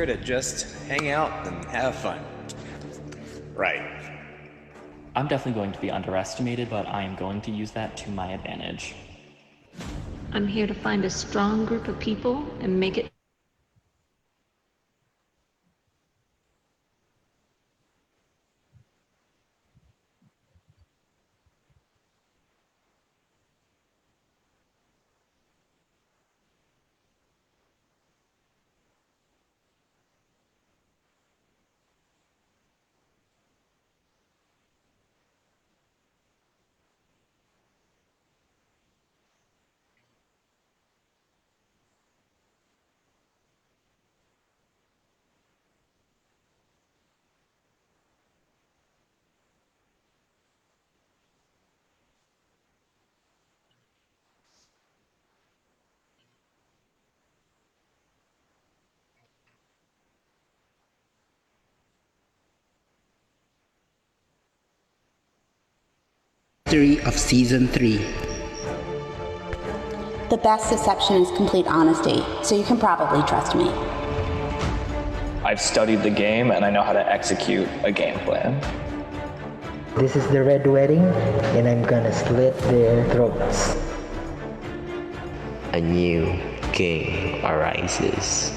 here to just hang out and have fun. Right. I'm definitely going to be underestimated, but I am going to use that to my advantage. I'm here to find a strong group of people and make it. Of season 3. The best deception is complete honesty, so you can probably trust me. I've studied the game and I know how to execute a game plan. This is the red wedding and I'm gonna slit their throats. A new king arises.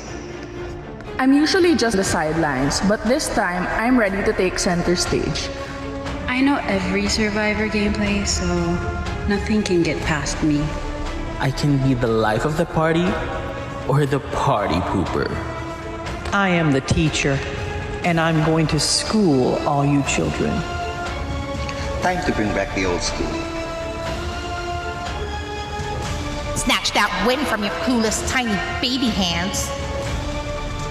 I'm usually just the sidelines, but this time I'm ready to take center stage. I know every Survivor gameplay, so nothing can get past me. I can be the life of the party or the party pooper. I am the teacher, and I'm going to school all you children. Time to bring back the old school. Snatch that win from your clueless tiny baby hands.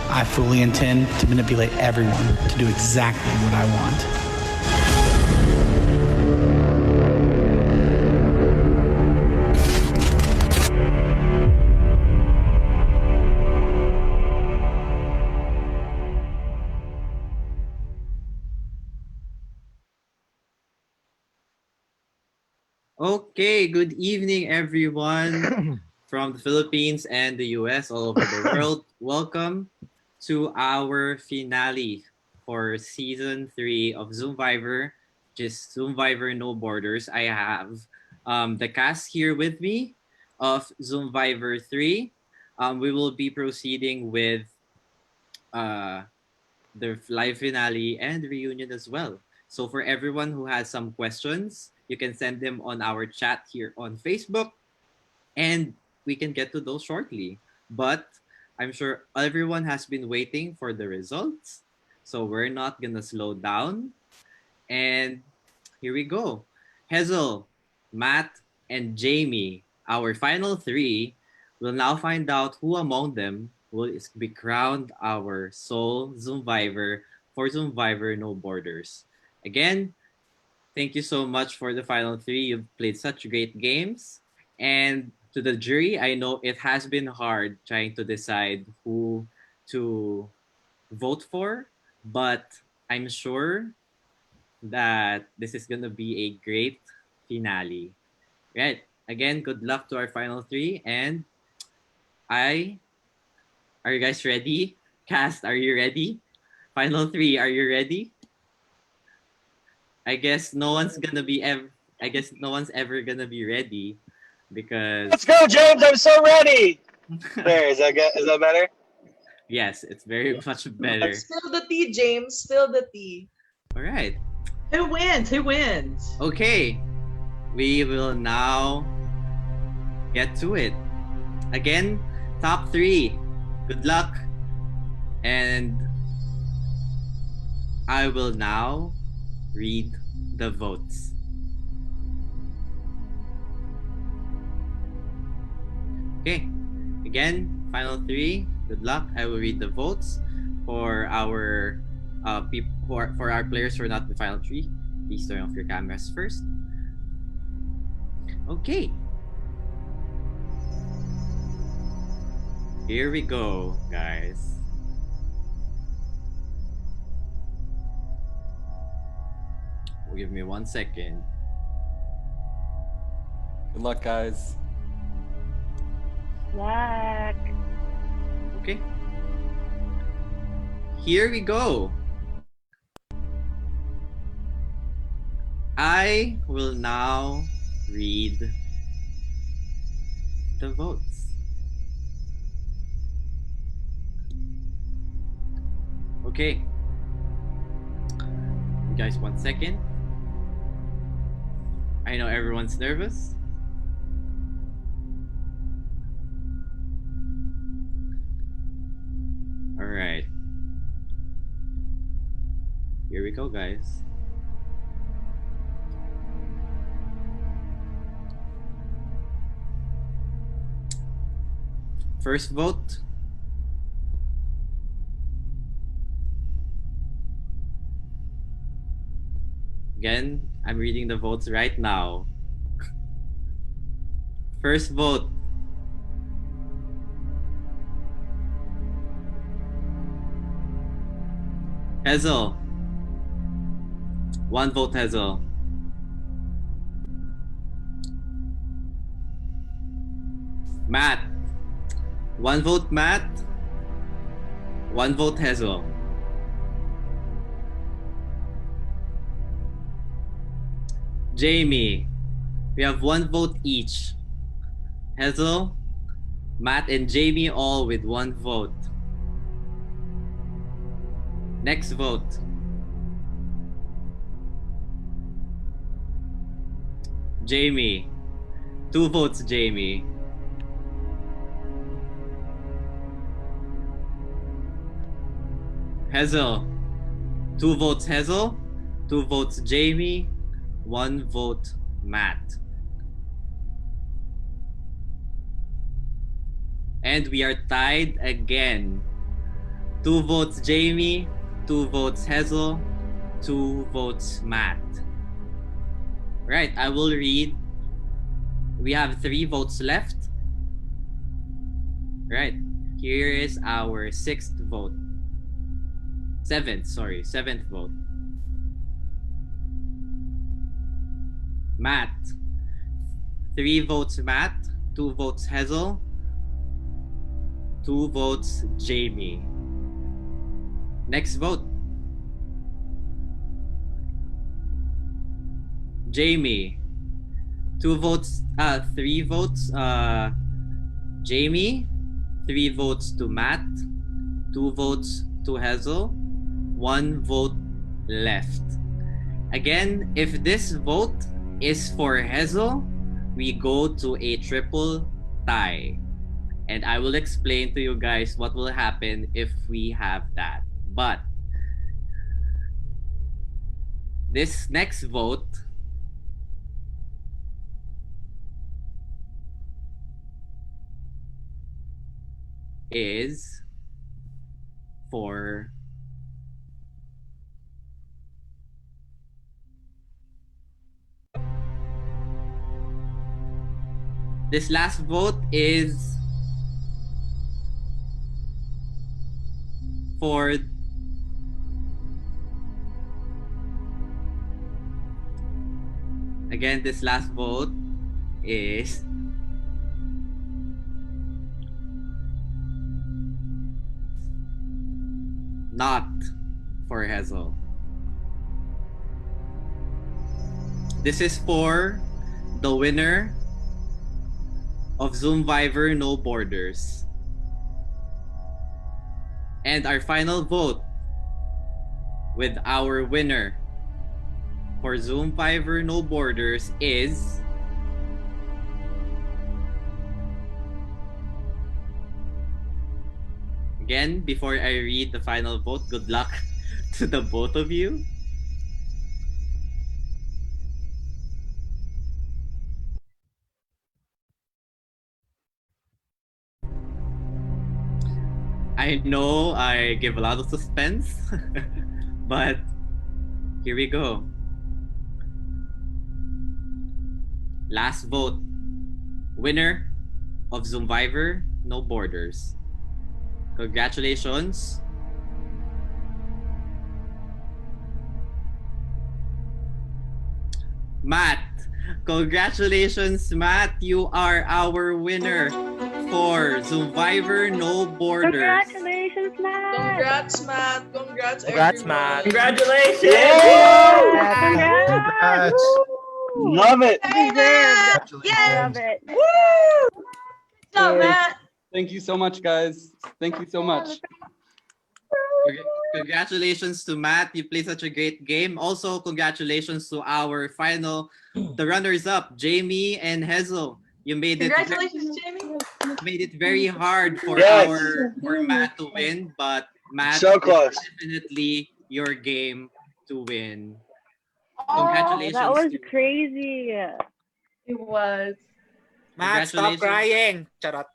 I fully intend to manipulate everyone to do exactly what I want. Okay, good evening, everyone from the Philippines and the US, all over the world. Welcome to our finale for Season 3 of Zoomvivor, just Zoomvivor No Borders. I have the cast here with me of Zoomvivor 3. We will be proceeding with the live finale and reunion as well. So for everyone who has some questions, you can send them on our chat here on Facebook, and we can get to those shortly. But I'm sure everyone has been waiting for the results, so we're not gonna slow down. And here we go. Hazel, Matt, and Jamie, our final 3, will now find out who among them will be crowned our sole Zoomvivor for Zoomvivor No Borders. Again, thank you so much for the final 3. You've played such great games. And to the jury, I know it has been hard trying to decide who to vote for, but I'm sure that this is going to be a great finale. Right. Again, good luck to our final 3. And are you guys ready? Cast, are you ready? Final 3, are you ready? I guess no one's ever gonna be ready because. Let's go, James! I'm so ready. There, is that better? Yes, it's very much better. Spill the tea, James. Spill the tea. All right. Who wins? Who wins? Okay, we will now get to it. Again, top 3. Good luck, and I will now read the votes. Okay, again, final 3. Good luck. I will read the votes for our for our players who are not the final 3. Please turn off your cameras first. Okay. Here we go, guys. Give me 1 second. Good luck, guys. Luck. Okay. here we go. I will now read the votes. Okay. You guys, 1 second. I know everyone's nervous. All right. Here we go, guys. First vote. Again, I'm reading the votes right now. First vote. Hazel. 1 vote, Hazel. Matt. 1 vote, Matt. 1 vote, Hazel. Jamie. We have 1 vote each. Hazel, Matt, and Jamie all with 1 vote. Next vote. Jamie. 2 votes, Jamie. Hazel. 2 votes, Hazel. 2 votes, Jamie. 1 vote, Matt. And we are tied again. 2 votes, Jamie. 2 votes, Hazel. 2 votes, Matt. Right, I will read. We have 3 votes left. Right, here is our 6th vote. 7th vote. Matt. 3 votes, Matt. 2 votes, Hazel. 2 votes, Jamie. Next vote. Jamie. 2 votes, 3 votes, Jamie. 3 votes to Matt. 2 votes to Hazel. 1 vote left. Again, if this vote is for Hazel, we go to a triple tie. And I will explain to you guys what will happen if we have that. But this next vote is for this last vote is for again, this last vote is not for Hazel. This is for the winner of Zoomvivor No Borders. And our final vote with our winner for Zoomvivor No Borders is again, before I read the final vote, good luck to the both of you. I know I give a lot of suspense, but here we go. Last vote. Winner of Zoomvivor No Borders. Congratulations. Matt. Congratulations, Matt. You are our winner for Zoomvivor No Borders. Congratulations. Congratulations, Matt! Congrats, Matt. Congrats, Congrats, everyone. Matt. Congratulations! Congrats! Congrats. Woo! Love it. Deserved. Yes. Love it. Woo! Good job, Matt. Thank you so much, guys. Thank you so much. Congratulations to Matt. You played such a great game. Also, congratulations to our final, the runners-up, Jamie and Hazel. You made it. Congratulations, Jamie. Made it very hard for Matt to win, but Matt, So close. Definitely your game to win. Oh, Congratulations. that was crazy. It was. Matt, stop crying. Charot.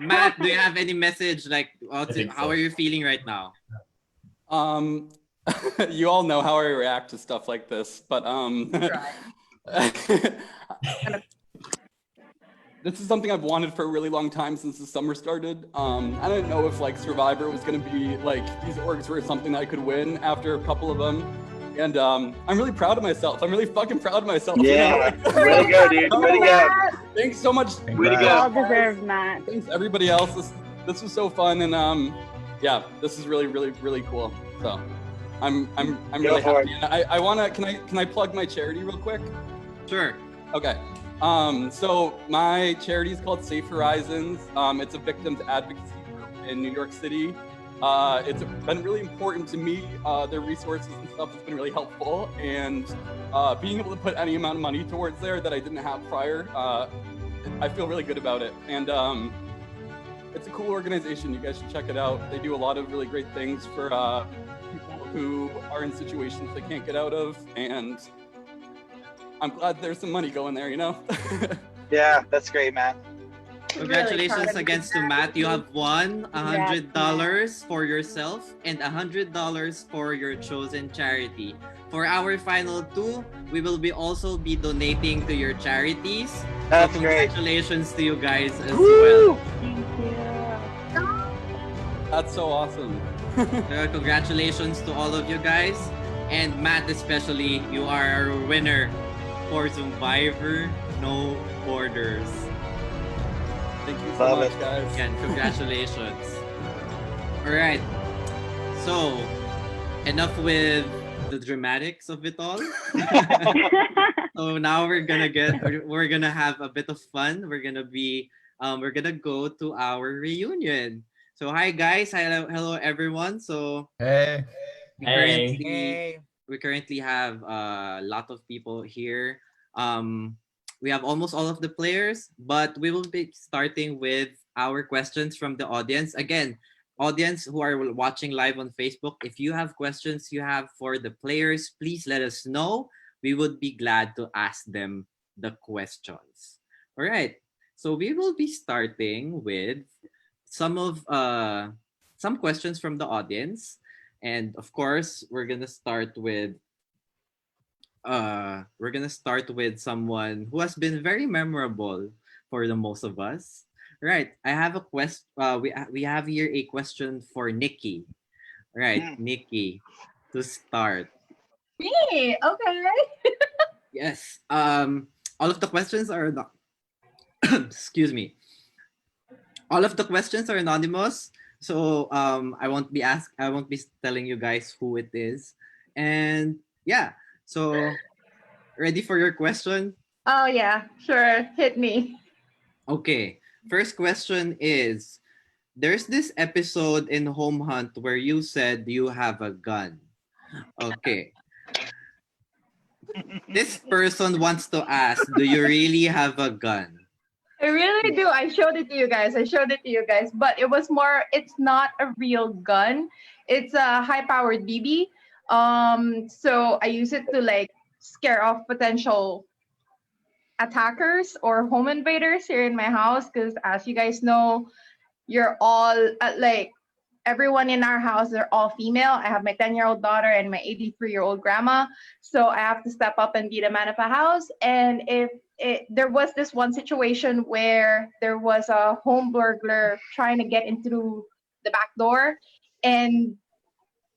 Matt, do you have any message how are you feeling right now? You all know how I react to stuff like this, but this is something I've wanted for a really long time since the summer started. I didn't know if Survivor was gonna be these orgs were something that I could win after a couple of them. And I'm really proud of myself. I'm really fucking proud of myself. Yeah. Way to go, dude. Way to go. Thanks so much. Way to go. Well deserved, Matt. Thanks everybody else. This was so fun, and yeah, this is really, really, really cool. So I'm really happy. And can I plug my charity real quick? Sure. Okay. So my charity is called Safe Horizons. It's a victims advocacy group in New York City. It's been really important to me. Their resources and stuff has been really helpful, and being able to put any amount of money towards there that I didn't have prior, I feel really good about it. And it's a cool organization. You guys should check it out. They do a lot of really great things for people who are in situations they can't get out of, and I'm glad there's some money going there, Yeah, that's great, man. Congratulations again to Matt. You have won $100 for yourself and $100 for your chosen charity. For our final two, we will also be donating to your charities. That's congratulations to you guys as well. Thank you. That's so awesome. Congratulations to all of you guys. And Matt especially, you are our winner for Zoomvivor No Borders. Thank you so much, guys. Again, congratulations. All right. So, enough with the dramatics of it all. So now we're gonna have a bit of fun. We're gonna go to our reunion. So hi guys, hello everyone. So hey. We currently have a lot of people here. We have almost all of the players, but we will be starting with our questions from the audience. Again, audience who are watching live on Facebook, if you have questions you have for the players, please let us know. We would be glad to ask them the questions. All right. So we will be starting with some questions from the audience. And of course, we're gonna start with someone who has been very memorable for the most of us. Right. I have a we have here a question for Nikki. Right, Nikki, to start. Me? Okay. Yes. All of the questions are not excuse me. All of the questions are anonymous. So I won't be telling you guys who it is. And yeah. So, ready for your question? Oh yeah, sure. Hit me. Okay. First question is, there's this episode in Home Hunt where you said you have a gun. Okay. This person wants to ask, do you really have a gun? I really do. I showed it to you guys. But it's not a real gun. It's a high-powered BB. So I use it to scare off potential attackers or home invaders here in my house, because as you guys know, you're all everyone in our house, they're all female. I have my 10-year-old daughter and my 83-year-old grandma, so I have to step up and be the man of the house. And there was this one situation where there was a home burglar trying to get into the back door, and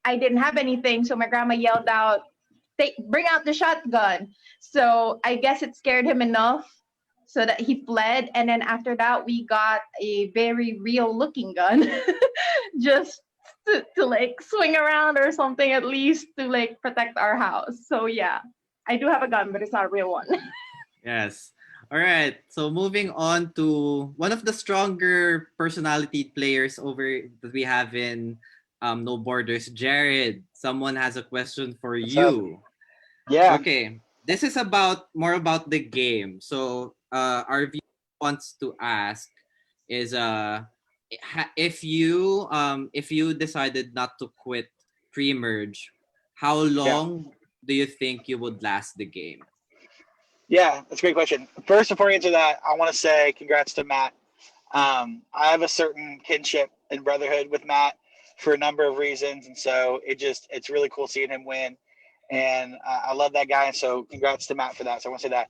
I didn't have anything, so my grandma yelled out, bring out the shotgun. So I guess it scared him enough so that he fled. And then after that, we got a very real looking gun, just to like swing around or something, at least to like protect our house. So yeah, I do have a gun, but it's not a real one. Yes. All right. So moving on to one of the stronger personality players over that we have in No Borders, Jared. Someone has a question for you. Yeah. Okay. This is more about the game. So our viewer wants to ask is if you decided not to quit pre-merge, how long do you think you would last the game? Yeah, that's a great question. First, before I answer that, I want to say congrats to Matt. I have a certain kinship and brotherhood with Matt for a number of reasons, and so it's really cool seeing him win. And I love that guy, and so congrats to Matt for that. So I want to say that.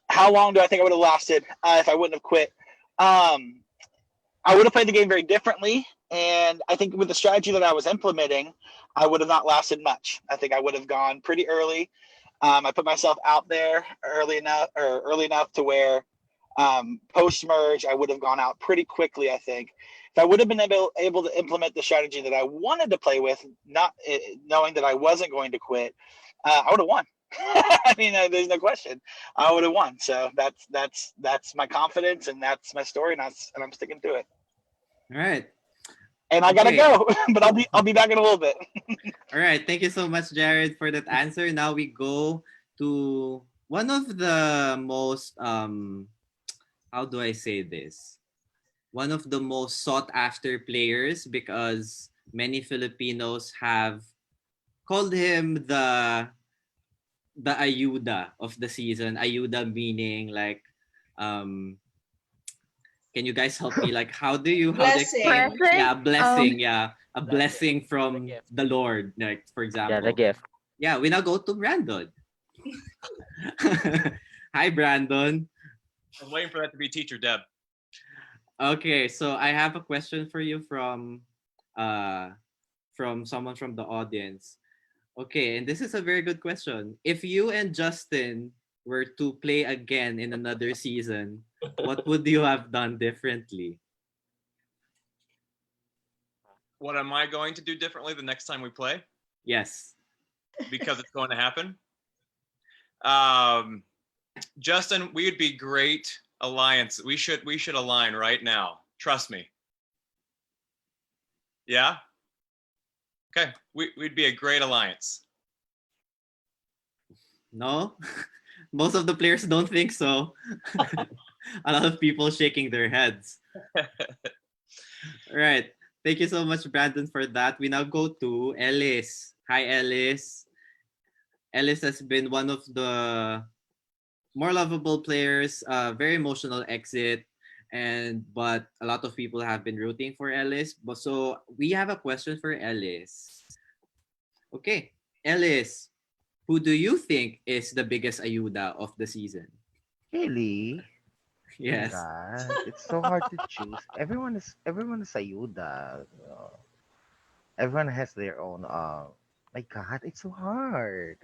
How long do I think I would have lasted if I wouldn't have quit? I would have played the game very differently, and I think with the strategy that I was implementing, I would have not lasted much. I think I would have gone pretty early. I put myself out there early enough to where post merge I would have gone out pretty quickly. I think if I would have been able to implement the strategy that I wanted to play with, not knowing that I wasn't going to quit, I would have won. I mean, there's no question. I would have won. So that's my confidence, and that's my story, and I'm sticking to it. All right. And I gotta go, but I'll be back in a little bit. All right. Thank you so much, Jared, for that answer. Now we go to one of the most how do I say this? One of the most sought after players, because many Filipinos have called him the ayuda of the season. Ayuda meaning like can you guys help me? Like, how to explain? Yeah, blessing. Yeah, a blessing from the Lord. Like, for example. Yeah, the gift. Yeah, we now go to Brandon. Hi, Brandon. I'm waiting for that to be teacher Deb. Okay, so I have a question for you from someone from the audience. Okay, and this is a very good question. If you and Justin were to play again in another season, what would you have done differently? What am I going to do differently the next time we play? Yes. Because it's going to happen? Justin, we would be great alliance. We should align right now. Trust me. Yeah? Okay, we'd be a great alliance. No? Most of the players don't think so. A lot of people shaking their heads. All right. Thank you so much, Brandon, for that. We now go to Ellis. Hi, Ellis. Ellis has been one of the more lovable players, very emotional exit, but a lot of people have been rooting for Ellis. So we have a question for Ellis. Okay, Ellis, who do you think is the biggest ayuda of the season? Really? Yes. God, it's so hard to choose. Everyone is ayuda. Everyone has their own. My God, it's so hard.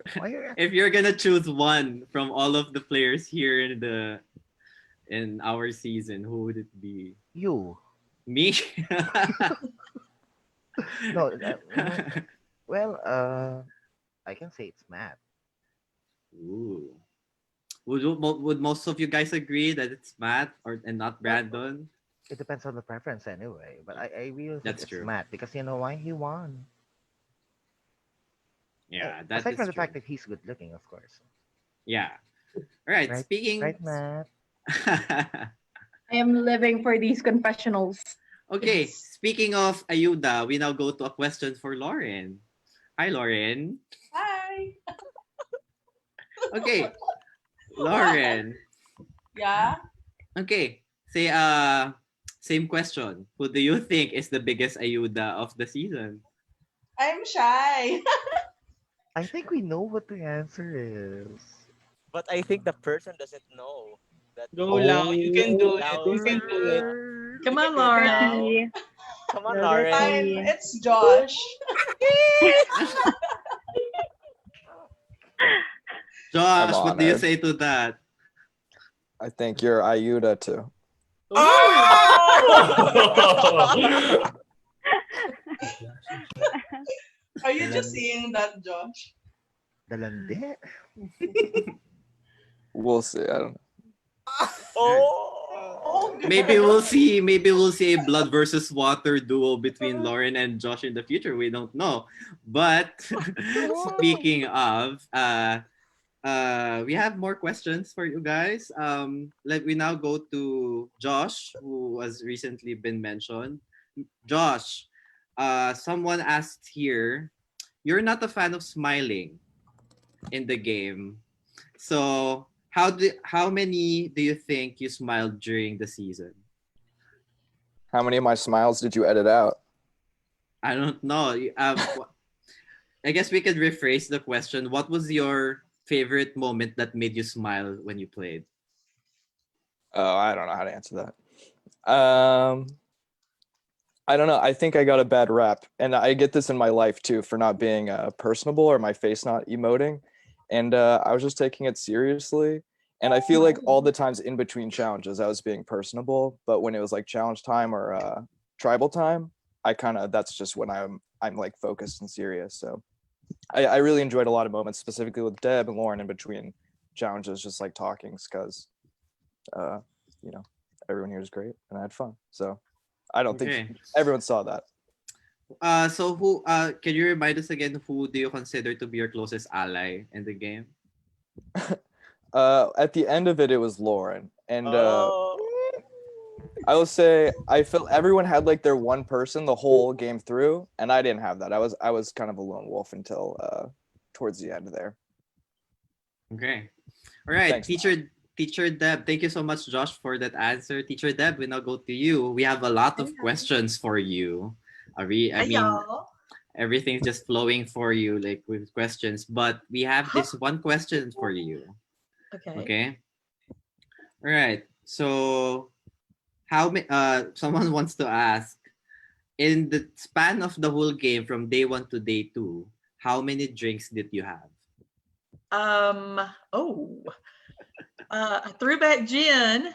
If you're gonna choose one from all of the players here in our season, who would it be? You. Me? No. Well, I can say it's Matt. Ooh. Would most of you guys agree that it's Matt and not Brandon? It depends on the preference anyway. But I really think That's it's true. Matt because you know why he won. Yeah, that's aside from the true. fact that he's good looking, of course. Yeah. All right. Speaking. Right, Matt. I am living for these confessionals. Okay. Speaking of ayuda, we now go to a question for Lauren. Hi, Lauren. Hi. Okay. Lauren. Yeah. Okay. Say same question. Who do you think is the biggest ayuda of the season? I'm shy. I think we know what the answer is. But I think the person doesn't know. Go, Lau. You can do it. You can do it. Come on, Lauren. Come on, Lauren. Fine. It's Josh. Josh, what do you say to that? I think you're Ayuda too. Are you just seeing that, Josh? Dalande. We'll see. I don't know. Maybe we'll see. Maybe we'll see a blood versus water duo between Lauren and Josh in the future. We don't know. But speaking of, we have more questions for you guys. Let we now go to Josh, who has recently been mentioned. Josh, someone asked here, you're not a fan of smiling in the game. So how many do you think you smiled during the season? How many of my smiles did you edit out? I don't know. I guess we could rephrase the question. What was your favorite moment that made you smile when you played? Oh, I don't know how to answer that. I don't know. I think I got a bad rap, and I get this in my life too for not being personable or my face not emoting. And I was just taking it seriously. And I feel like all the times in between challenges, I was being personable. But when it was like challenge time or tribal time, that's just when I'm like focused and serious. So I really enjoyed a lot of moments, specifically with Deb and Lauren in between challenges, just like talking, because everyone here is great and I had fun. So I don't think everyone saw that. So who can you remind us again, who do you consider to be your closest ally in the game? At the end of it was Lauren. And I will say I felt everyone had like their one person the whole game through, and I didn't have that. I was kind of a lone wolf until towards the end there. Okay. All right. Thanks, Teacher Deb, thank you so much, Josh, for that answer. Teacher Deb, we now go to you. We have a lot of questions for you. I mean, everything's just flowing for you, like with questions. But we have this one question for you. Okay. All right. So, someone wants to ask, in the span of the whole game from day 1 to day 2, how many drinks did you have? I threw back gin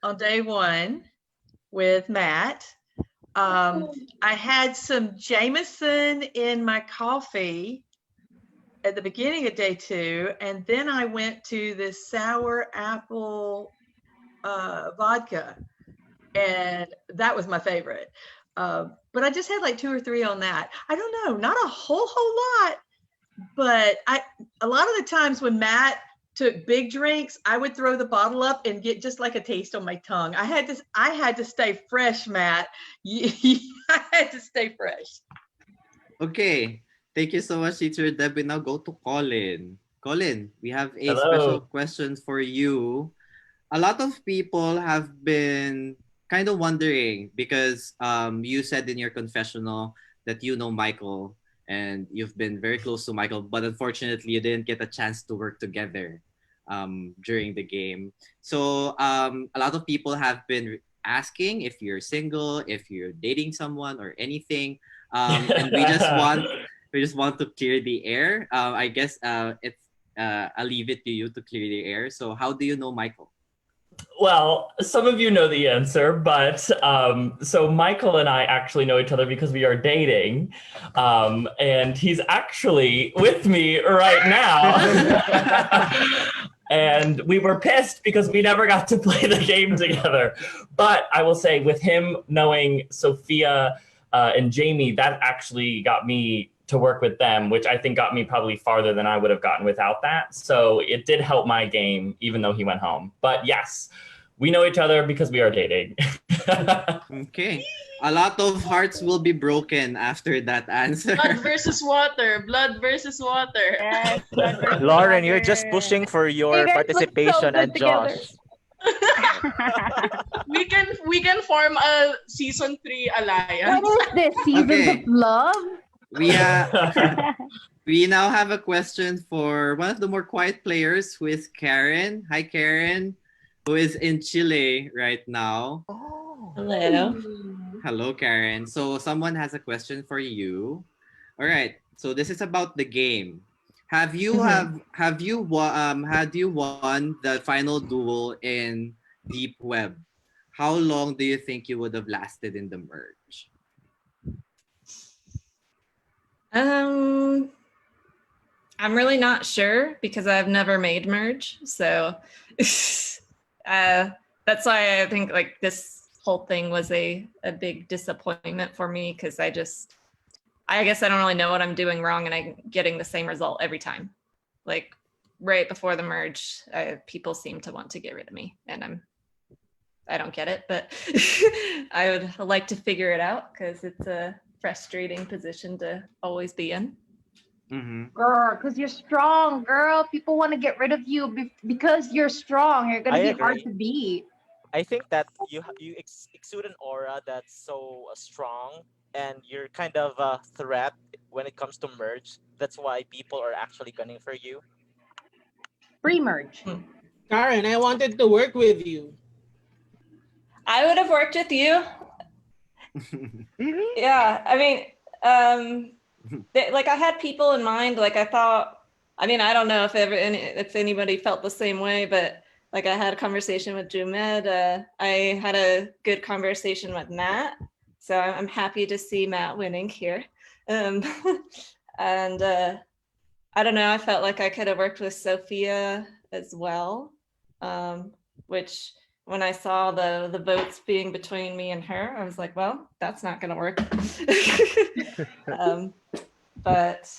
on day 1 with Matt. I had some Jameson in my coffee at the beginning of day 2, and then I went to the sour apple vodka, and that was my favorite. But I just had like 2 or 3 on that. I don't know, not a whole lot, but a lot of the times when Matt took big drinks, I would throw the bottle up and get just like a taste on my tongue. I had to stay fresh, Matt. I had to stay fresh. Okay. Thank you so much, Teacher Deb. We now go to Colin. Colin, we have a Hello. special question for you. A lot of people have been kind of wondering because you said in your confessional that you know Michael and you've been very close to Michael, but unfortunately you didn't get a chance to work together during the game. So a lot of people have been asking if you're single, if you're dating someone or anything, and we just want to clear the air. I guess I'll leave it to you to clear the air. So how do you know Michael? Well, some of you know the answer, but so Michael and I actually know each other because we are dating, and he's actually with me right now. And we were pissed because we never got to play the game together. But I will say, with him knowing Sophia and Jamie, that actually got me to work with them, which I think got me probably farther than I would have gotten without that. So it did help my game, even though he went home. But yes, we know each other because we are dating. Okay. A lot of hearts will be broken after that answer. Blood versus water. Blood versus water. Yes, Lauren, you're just pushing for your participation and Josh. we can form a season 3 alliance. What is this? Seasons of love? We now have a question for one of the more quiet players, who is Karen. Hi, Karen, who is in Chile right now. Hello. Hello, Karen. So someone has a question for you. All right. So this is about the game. Have you had you won the final duel in Deep Web? How long do you think you would have lasted in the merge? I'm really not sure because I've never made merge, so that's why I think like this whole thing was a big disappointment for me because I guess I don't really know what I'm doing wrong and I'm getting the same result every time. Like right before the merge, people seem to want to get rid of me, and I don't get it, but I would like to figure it out because it's a frustrating position to always be in. Girl, because you're strong, girl. People want to get rid of you because you're strong. You're gonna I be hard agree. to beat. I think that you exude an aura that's so strong, and you're kind of a threat when it comes to merge. That's why people are actually gunning for you. Pre-merge. Karen, I wanted to work with you. I would have worked with you. Yeah, I mean, like I had people in mind. Like I thought. I mean, I don't know if anybody felt the same way, but like I had a conversation with Jumed. I had a good conversation with Matt, so I'm happy to see Matt winning here. And I don't know. I felt like I could have worked with Sophia as well, which when I saw the votes being between me and her, I was like, well, that's not going to work. But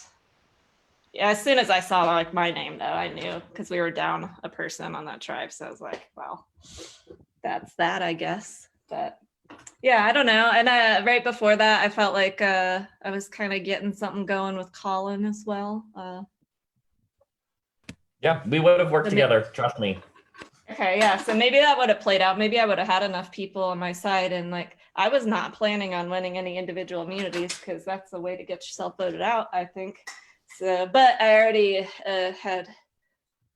yeah, as soon as I saw like my name, though, I knew because we were down a person on that tribe. So I was like, well, that's that, I guess. But yeah, I don't know. And right before that, I felt like I was kind of getting something going with Colin as well. Yeah, we would have worked together. Trust me. Okay, yeah. So maybe that would have played out. Maybe I would have had enough people on my side, and like I was not planning on winning any individual immunities because that's the way to get yourself voted out, I think. So, but I already had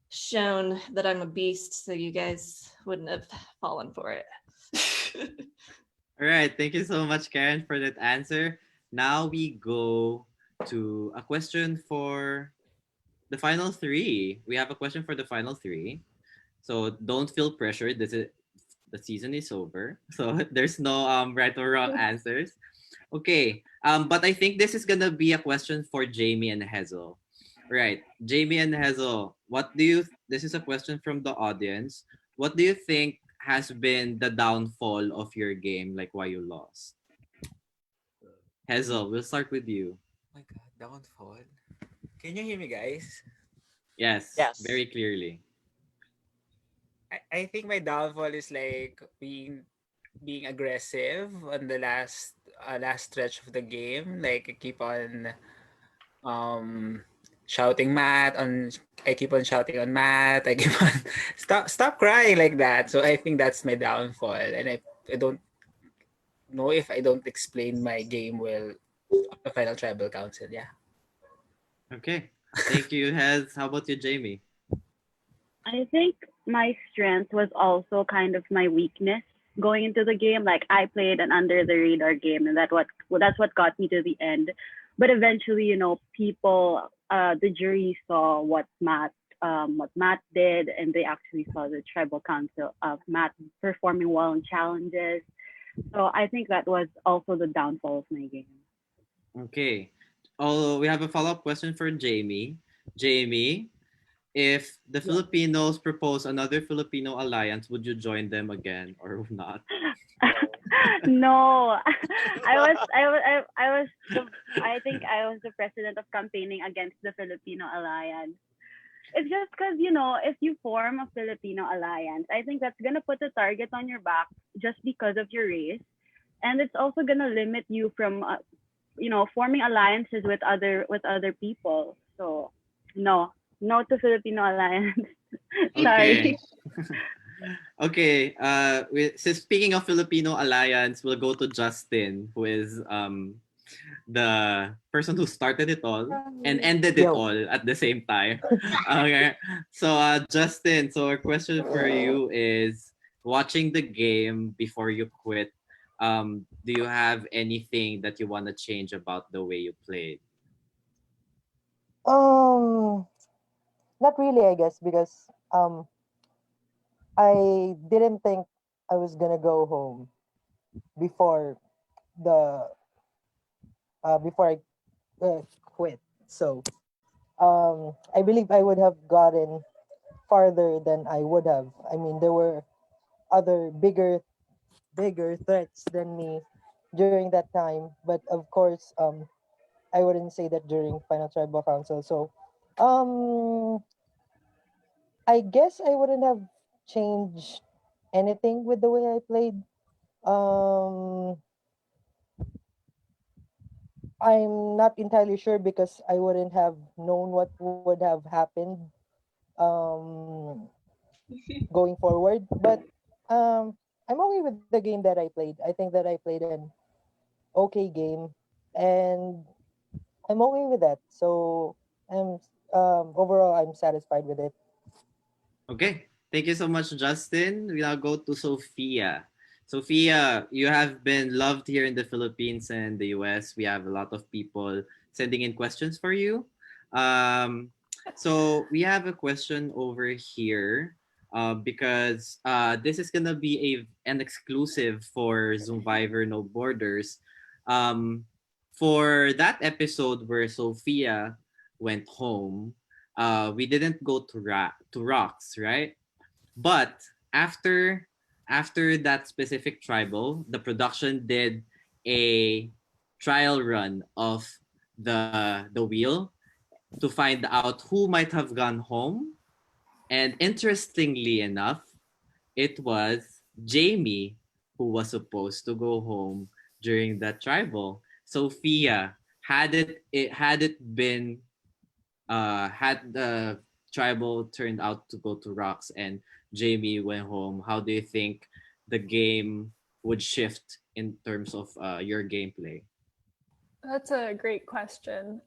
shown that I'm a beast, so you guys wouldn't have fallen for it. All right, thank you so much, Karen, for that answer. Now we go to a question for the final three. We have a question for the final three. So don't feel pressured. The season is over. So there's no right or wrong answers. Okay. But I think this is gonna be a question for Jamie and Hazel. Right. Jamie and Hazel, this is a question from the audience. What do you think has been the downfall of your game, like why you lost? Hazel, we'll start with you. Oh my God, downfall. Can you hear me, guys? Yes. Yes. Very clearly. I think my downfall is like being aggressive on the last stretch of the game. Like I keep on shouting Matt on. I keep on shouting on Matt. I keep on stop crying like that. So I think that's my downfall, and I don't know if I don't explain my game well on the final tribal council. Yeah. Okay. Thank you, Hez. How about you, Jamie? I think my strength was also kind of my weakness going into the game. Like I played an under the radar game, and that's what got me to the end. But eventually, people, the jury saw what Matt did, and they actually saw the tribal council of Matt performing well in challenges. So I think that was also the downfall of my game. Okay. Oh, we have a follow-up question for Jamie. Jamie, if the Filipinos propose another Filipino alliance, would you join them again or not? No, I think I was the president of campaigning against the Filipino alliance. It's just because, if you form a Filipino alliance, I think that's gonna put a target on your back just because of your race, and it's also gonna limit you from forming alliances with other people. So no to Filipino alliance. Sorry. Okay. So speaking of Filipino alliance, we'll go to Justin, who is the person who started it all and ended it all at the same time. Okay. So Justin, so our question for you is, watching the game before you quit, do you have anything that you want to change about the way you played? Um, Not really, I guess, because I didn't think I was gonna go home before the before I quit. So I believe I would have gotten farther than I would have. I mean, there were other bigger threats than me during that time, but of course, I wouldn't say that during Final Tribal Council. So, um, I guess I wouldn't have changed anything with the way I played. Um, I'm not entirely sure because I wouldn't have known what would have happened going forward. But I'm okay with the game that I played. I think that I played an okay game, and I'm okay with that. So I'm overall I'm satisfied with it. Okay. Thank you so much, Justin. We now go to Sophia. Sophia, you have been loved here in the Philippines and the US. We have a lot of people sending in questions for you. So we have a question over here because this is gonna be an exclusive for Zoomvivor No Borders. Um, for that episode where Sophia went home, we didn't go to rocks, right? But after after that specific tribal, the production did a trial run of the wheel to find out who might have gone home. And interestingly enough, it was Jamie who was supposed to go home during that tribal. Sophia, had it been had the tribal turned out to go to rocks and Jamie went home, how do you think the game would shift in terms of your gameplay? That's a great question.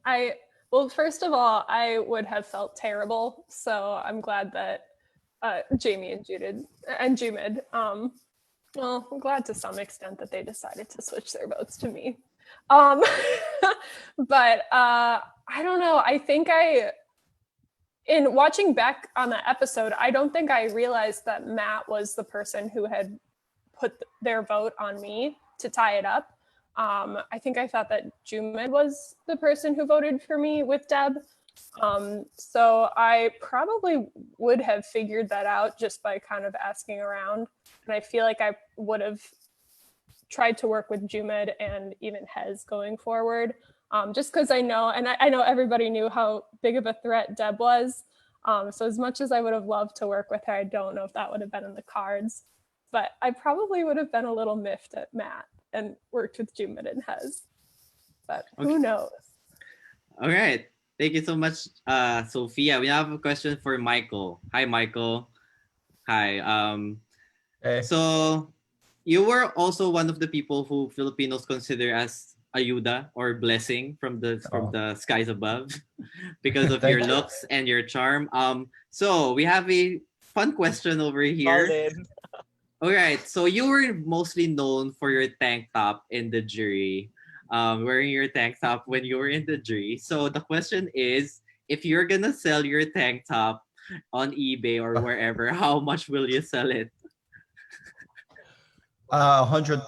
Well, first of all, I would have felt terrible. So I'm glad that Jamie and Jumid, well, I'm glad to some extent that they decided to switch their votes to me. But I don't know. I think in watching back on the episode, I don't think I realized that Matt was the person who had put their vote on me to tie it up. I think I thought that Jumid was the person who voted for me with Deb. So I probably would have figured that out just by kind of asking around. And I feel like I would have tried to work with Jumid and even Hez going forward. Just because I know, and I know everybody knew how big of a threat Deb was. So as much as I would have loved to work with her, I don't know if that would have been in the cards. But I probably would have been a little miffed at Matt and worked with Jumid and Hez. But who knows? All right. Thank you so much, Sophia. We have a question for Michael. Hi, Michael. Hi. Hey. So you were also one of the people who Filipinos consider as ayuda or blessing from the skies above because of your looks and your charm. So we have a fun question over here. All right. So you were mostly known for your tank top in the jury, wearing your tank top when you were in the jury. So the question is, if you're gonna sell your tank top on eBay or wherever, how much will you sell it? $100.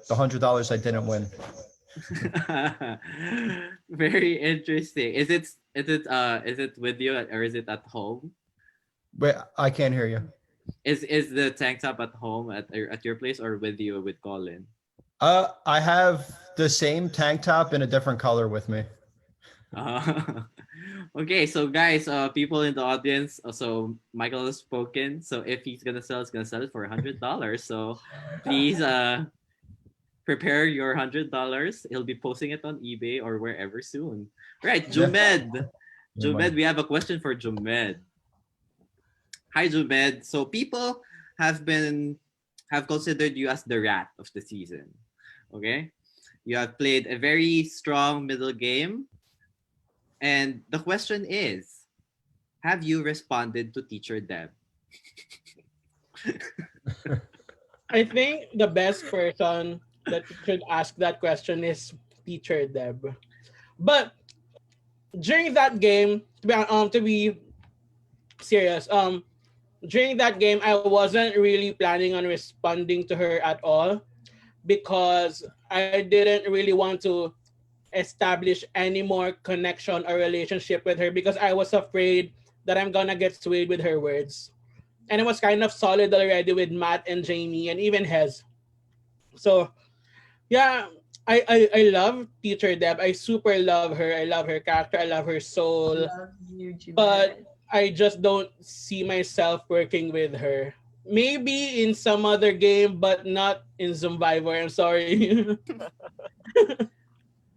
The $100 I didn't win. Very interesting. Is it with you or is it at home? Wait, I can't hear you. Is the tank top at home at your place or with you with Colin? I have the same tank top in a different color with me. Okay, so guys, people in the audience, so Michael has spoken. So if he's gonna sell, he's gonna sell it for $100. So please prepare your $100. He'll be posting it on eBay or wherever soon. Right, Jumed. Jumed, we have a question for Jumed. Hi, Jumed. So people have considered you as the rat of the season. Okay, you have played a very strong middle game. And the question is, have you responded to Teacher Deb? I think the best person that should ask that question is Teacher Deb. But during that game, to be serious, during that game, I wasn't really planning on responding to her at all because I didn't really want to establish any more connection or relationship with her because I was afraid that I'm gonna get swayed with her words. And it was kind of solid already with Matt and Jamie and even Hez. So yeah, I love Teacher Deb. I super love her. I love her character. I love her soul. Love you, But Jeanette. I just don't see myself working with her. Maybe in some other game, but not in Zoomvivor. I'm sorry.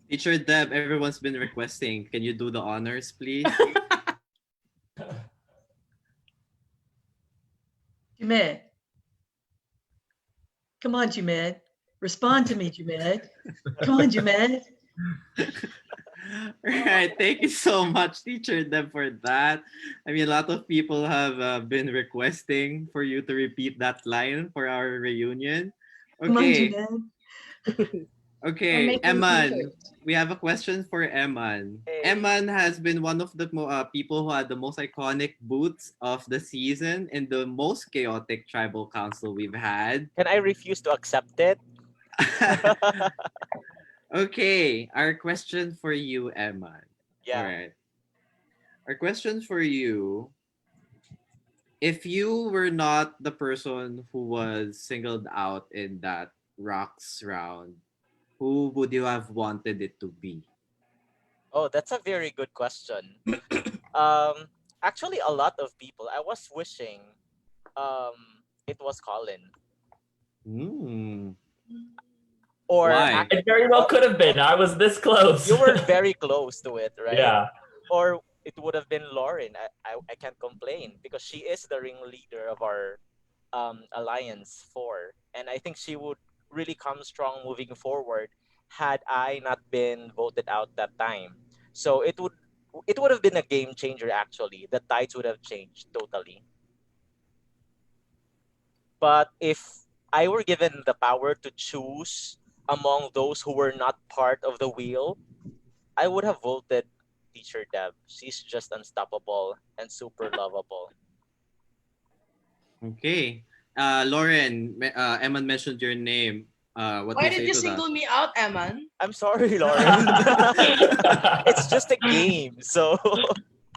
Teacher Deb, everyone's been requesting. Can you do the honors, please? Jeanette. Come on, Jeanette. Respond to me, Jeanette. Come on, Jeanette. Right. Thank you so much, Teacher Deb, for that. I mean, a lot of people have been requesting for you to repeat that line for our reunion. Come on, Okay. Jeanette. Okay, making Eman. We have a question for Eman. Eman has been one of the people who had the most iconic boots of the season and the most chaotic tribal council we've had. Can I refuse to accept it? Okay, our question for you, Eman. Yeah. All right. Our question for you, if you were not the person who was singled out in that rocks round, who would you have wanted it to be? Oh, that's a very good question. Actually, a lot of people. I was wishing, it was Colin. Hmm. Or Why? It very well could have been. I was this close. You were very close to it, right? Yeah. Or it would have been Lauren. I can't complain because she is the ringleader of our alliance 4, and I think she would really come strong moving forward had I not been voted out that time. So it would have been a game changer actually. The tides would have changed totally. But if I were given the power to choose among those who were not part of the wheel, I would have voted Teacher Deb. She's just unstoppable and super lovable. Okay. Lauren, Eman mentioned your name. What Why do you did say you to that? single me out, Eman? I'm sorry, Lauren. It's just a game, so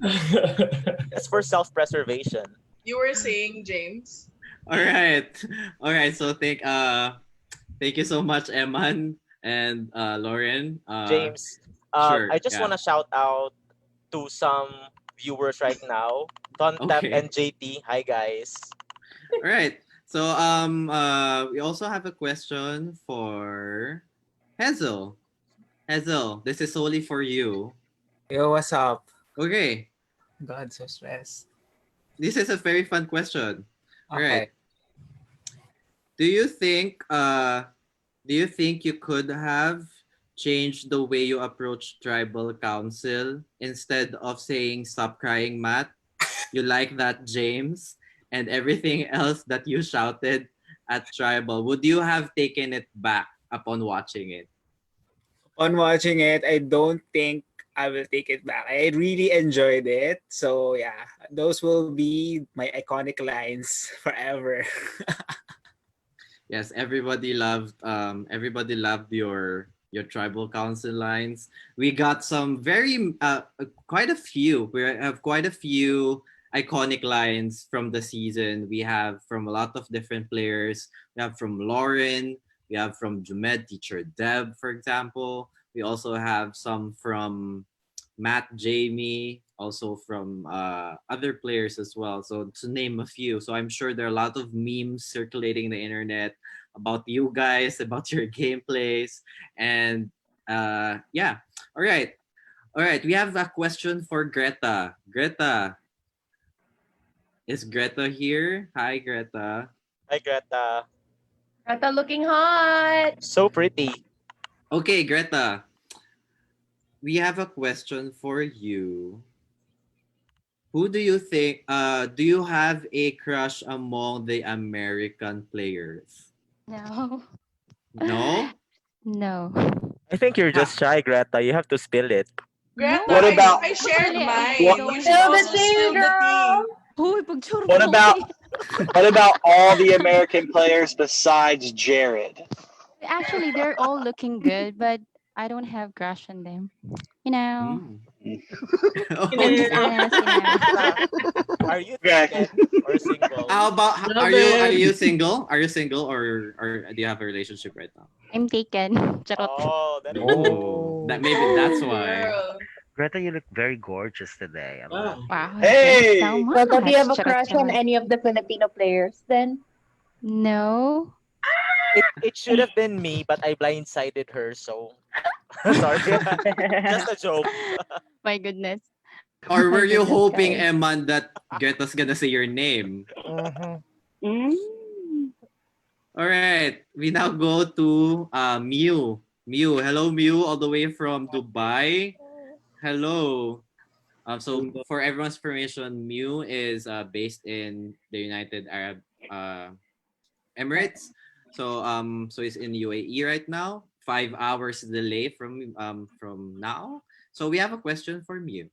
it's for self-preservation. You were saying, James. All right. All right. So thank you so much, Eman and Lauren. James, sure. I just yeah. want to shout out to some viewers right now. Tontep Okay. and JT. Hi, guys. All right. So we also have a question for Hazel. Hazel, this is solely for you. Yo, what's up? Okay. God, so stressed. This is a very fun question. All Okay. right. Do you think you could have changed the way you approach tribal council instead of saying stop crying, Matt? You like that, James? And everything else that you shouted at tribal, would you have taken it back upon watching it? On watching it, I don't think I will take it back. I really enjoyed it. So yeah, those will be my iconic lines forever. Yes, everybody loved your tribal council lines. We got some very quite a few. We have quite a few iconic lines from the season. We have from a lot of different players. We have from Lauren, we have from Jumed, Teacher Deb, for example. We also have some from Matt, Jamie, also from other players as well. So to name a few. So I'm sure there are a lot of memes circulating the internet about you guys, about your gameplays, and yeah. All right. All right. We have a question for Greta. Greta. Is Greta here? Hi, Greta. Hi, Greta. Greta looking hot. So pretty. Okay, Greta. We have a question for you. Who do you think, do you have a crush among the American players? No. No? No. I think you're just shy, Greta. You have to spill it. Greta, What about I shared Actually, I what, mine. You don't. should Spill the also tea, spill the tea. girl. Uy, pag-sure what mo. about what about all the American players besides Jared? Actually, they're all looking good, but I don't have crush on them. You know, Mm. I'm just Okay. honest, you know. Are you Okay. taken or single? How about Love are it. you single? Are you single or do you have a relationship right now? I'm taken. Charot. Oh, that explains. Ooh, Oh, that maybe that's why. Girl. Greta, you look very gorgeous today. I love Wow. you. Wow, thank you so Hey, Well, do you have much. a Charot, crush on charot. any of the Filipino players then? No. It should have been me, but I blindsided her. So sorry. Just a joke. My goodness. Or My were you goodness, hoping, guys. Eman, that Greta's gonna say your name? Mm-hmm. Mm. All right, we now go to Mew. Mew, hello Mew, all the way from Dubai. Hello. So for everyone's information, Mew is based in the United Arab uh, Emirates. So it's in UAE right now. 5 hours delay from now. So we have a question for Mew.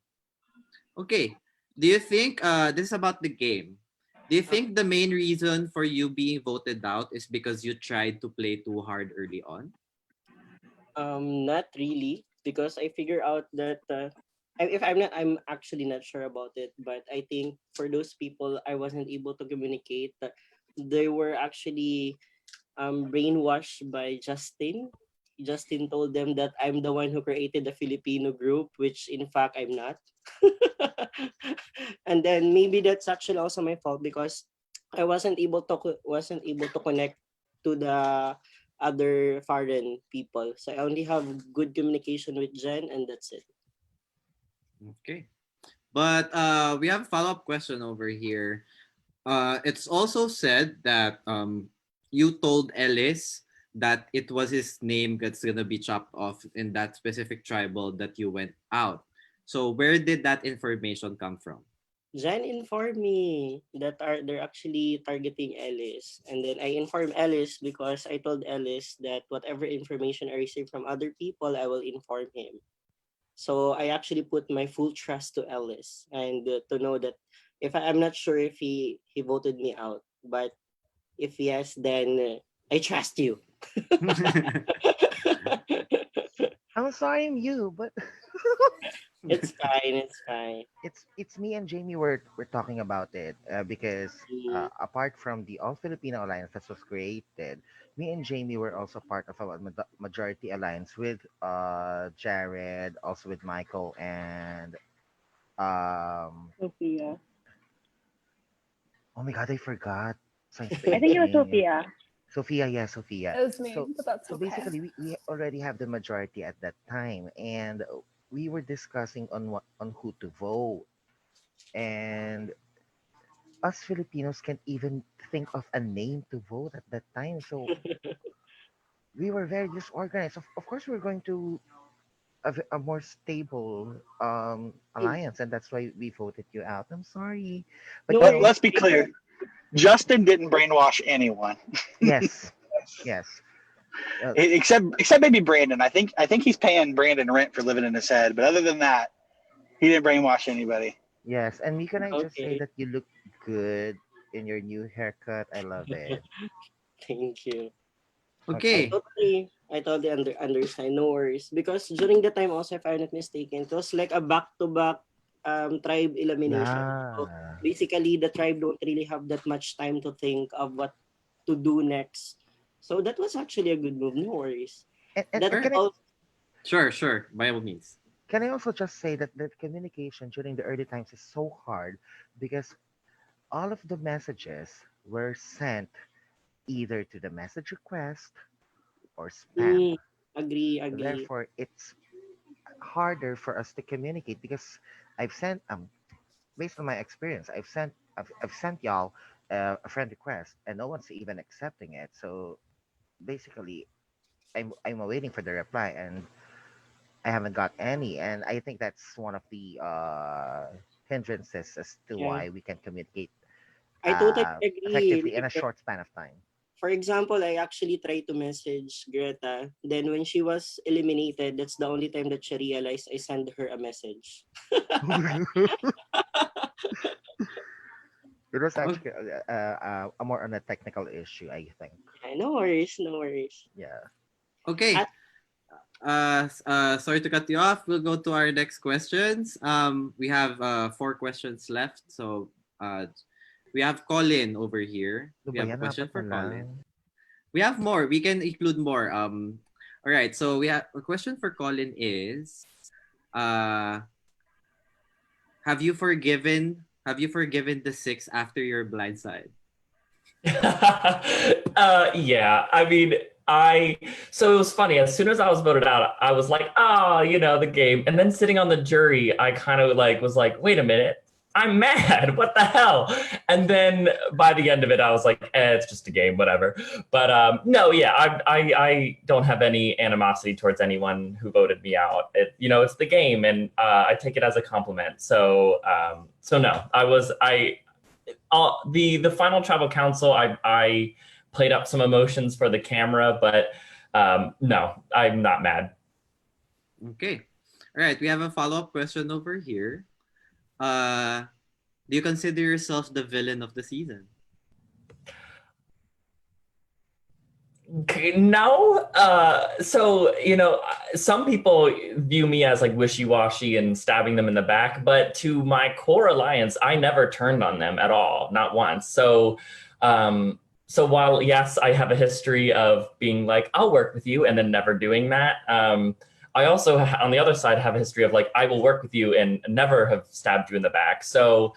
Okay. Do you think this is about the game? Do you think the main reason for you being voted out is because you tried to play too hard early on? Not really, because I figure out that if I'm actually not sure about it. But I think for those people, I wasn't able to communicate. They were actually brainwashed by Justin. Justin told them that I'm the one who created the Filipino group, which in fact I'm not. And then maybe that's actually also my fault because I wasn't able to connect to the other foreign people. So I only have good communication with Jen, and that's it. Okay. But we have a follow-up question over here. It's also said that you told Ellis that it was his name that's gonna be chopped off in that specific tribal that you went out. So where did that information come from? Jen informed me that they're actually targeting Ellis. And then I informed Ellis because I told Ellis that whatever information I receive from other people, I will inform him. So I actually put my full trust to Ellis and to know that if I'm not sure if he voted me out, but if yes, then I trust you. I'm sorry, I'm you, but It's fine. It's fine. it's me and Jamie were talking about it because Mm. apart from the All Filipino Alliance that was created, me and Jamie were also part of a majority alliance with Jared, also with Michael and Sophia. oh my god, I forgot Science I Baby's think it was name. Sophia. Sophia, yeah, Sophia. It was me, So but that's so okay. basically we already have the majority at that time and we were discussing on what on who to vote and us Filipinos can't even think of a name to vote at that time. So we were very disorganized. Of course, we are going to a more stable alliance, and that's why we voted you out. I'm sorry, but No you Let, know, worries. let's be clear. Justin didn't brainwash anyone, yes, yes, except maybe Brandon. I think he's paying Brandon rent for living in his head. But other than that, he didn't brainwash anybody. yes. And can I just say Okay. that you look good in your new haircut? I love it. Thank you. I Okay. Okay. totally understand. No worries. Because during the time also, if I'm not mistaken, it was like a back-to-back tribe elimination. So Yeah. basically, the tribe don't really have that much time to think of what to do next. So that was actually a good move. No worries. And That's All right. all. Sure. By all means. can I also just say that the communication during the early times is so hard because all of the messages were sent either to the message request or spam. Mm, agree. Therefore, it's harder for us to communicate because I've sent based on my experience, I've sent y'all a friend request and no one's even accepting it. So basically, I'm waiting for the reply and I haven't got any, and I think that's one of the hindrances as to Yeah. why we can communicate I totally agree. effectively in Like a short span of time. For example, I actually tried to message Greta. Then when she was eliminated, that's the only time that she realized I sent her a message. It was actually more on a technical issue, I think. No worries, no worries. Yeah. Okay. Sorry to cut you off. We'll go to our next questions. We have 4 questions left. So we have Colin over here. We have a question for Colin. We have more. We can include more. All right. So we have a question for Colin is, have you forgiven the 6 after your blindside? Yeah, I mean, so it was funny. As soon as I was voted out, I was like, oh, the game. And then sitting on the jury, I kind of was like, wait a minute, I'm mad. What the hell? And then by the end of it, I was like, it's just a game, whatever. But no, yeah, I don't have any animosity towards anyone who voted me out. It's the game, and I take it as a compliment. So no, the final tribal council, I played up some emotions for the camera, but no, I'm not mad. Okay. All right. We have a follow-up question over here. Do you consider yourself the villain of the season? No. So, some people view me as like wishy-washy and stabbing them in the back, but to my core alliance, I never turned on them at all, not once. So while, yes, I have a history of being like, I'll work with you and then never doing that. I also, on the other side, have a history of like, I will work with you and never have stabbed you in the back. So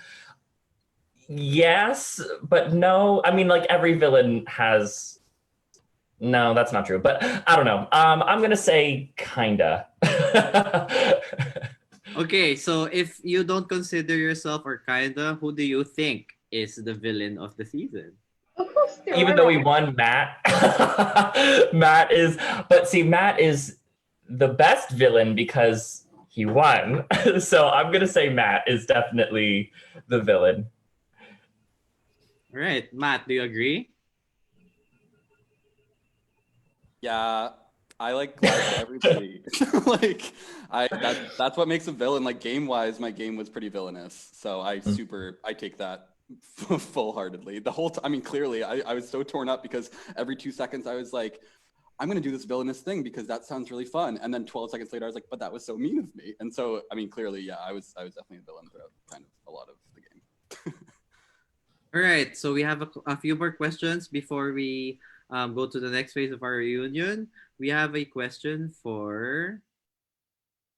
yes, but no. I mean, like every villain has... No, that's not true. But I don't know. I'm going to say kinda. Okay, so if you don't consider yourself or kinda, who do you think is the villain of the season? Even though we won, Matt. Matt is the best villain because he won. So I'm going to say Matt is definitely the villain. All right, Matt, do you agree? Yeah, I like everybody. That's what makes a villain. Like game wise, my game was pretty villainous. So I take that full-heartedly. The whole time, I mean, clearly I was so torn up because every 2 seconds I was like, I'm gonna do this villainous thing because that sounds really fun. And then 12 seconds later I was like, but that was so mean of me. And so, I mean, clearly, yeah, I was definitely a villain throughout kind of a lot of the game. All right, so we have a few more questions before we go to the next phase of our reunion. We have a question for,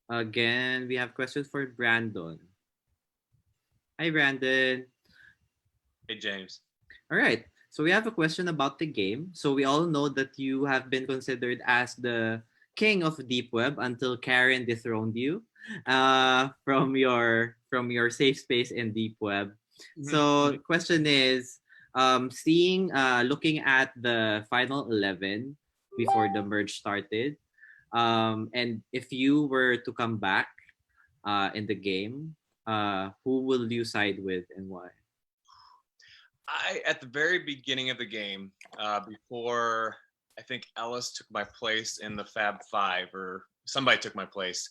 again, we have questions for Brandon. Hi, Brandon. Hey, James. All right, so we have a question about the game. So we all know that you have been considered as the king of Deep Web until Karen dethroned you from your safe space in Deep Web. So the question is, looking at the final 11 before the merge started, and if you were to come back in the game, who will you side with and why? At the very beginning of the game, before I think Ellis took my place in the Fab Five, or somebody took my place,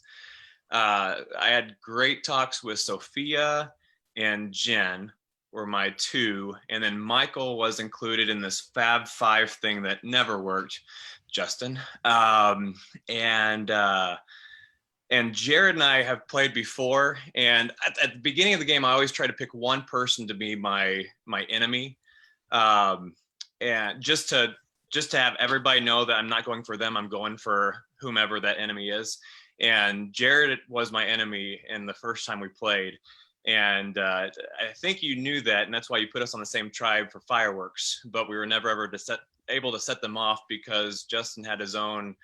I had great talks with Sophia and Jen were my 2, and then Michael was included in this Fab 5 thing that never worked, Justin. And Jared and I have played before, and at the beginning of the game, I always try to pick one person to be my enemy, and just to have everybody know that I'm not going for them, I'm going for whomever that enemy is. And Jared was my enemy in the first time we played. And I think you knew that, and that's why you put us on the same tribe for fireworks, but we were never ever able to set them off because Justin had his own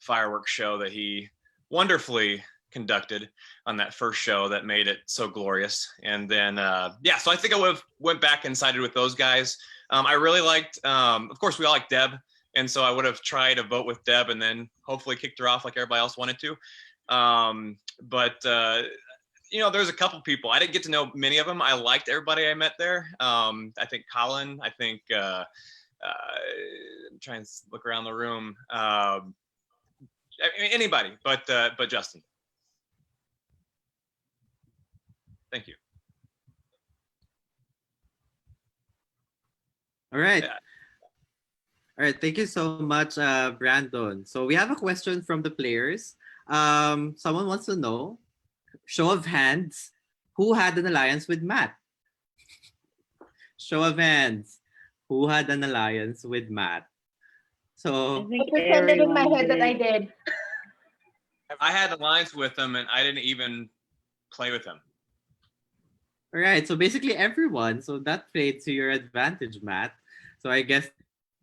fireworks show that he wonderfully conducted on that first show that made it so glorious. And then, so I think I would have went back and sided with those guys. I really liked, of course, we all like Deb, and so I would have tried to vote with Deb and then hopefully kicked her off like everybody else wanted to. There's a couple people. I didn't get to know many of them. I liked everybody I met there. I think Colin, I think try and look around the room. Anybody, but Justin. Thank you. All right. All right. Thank you so much, Brandon. So we have a question from the players. Someone wants to know, show of hands, who had an alliance with Matt? Show of hands, who had an alliance with Matt? So I pretended in my head that I did. I had an alliance with him, and I didn't even play with him. All right, so basically everyone. So that played to your advantage, Matt. So I guess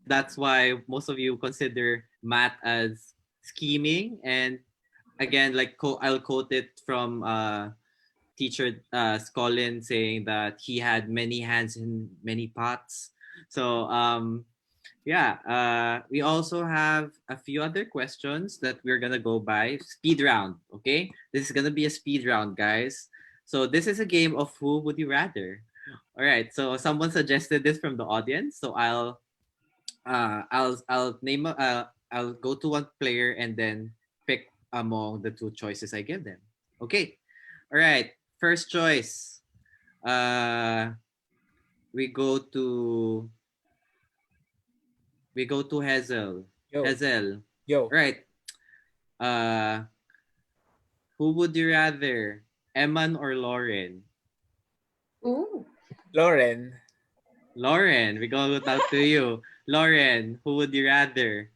that's why most of you consider Matt as scheming. And again, like I'll quote it from teacher Scolin saying that he had many hands in many pots. So we also have a few other questions that we're gonna go by. Speed round, okay? This is gonna be a speed round, guys. So this is a game of who would you rather. All right, so someone suggested this from the audience, so I'll name I'll go to one player and then pick among the two choices I give them. Okay. All right. First choice. We go to Hazel. Yo. Hazel. Yo. All right. Who would you rather, Eman or Lauren? Ooh. Lauren. Lauren, we go out to you. Lauren, who would you rather?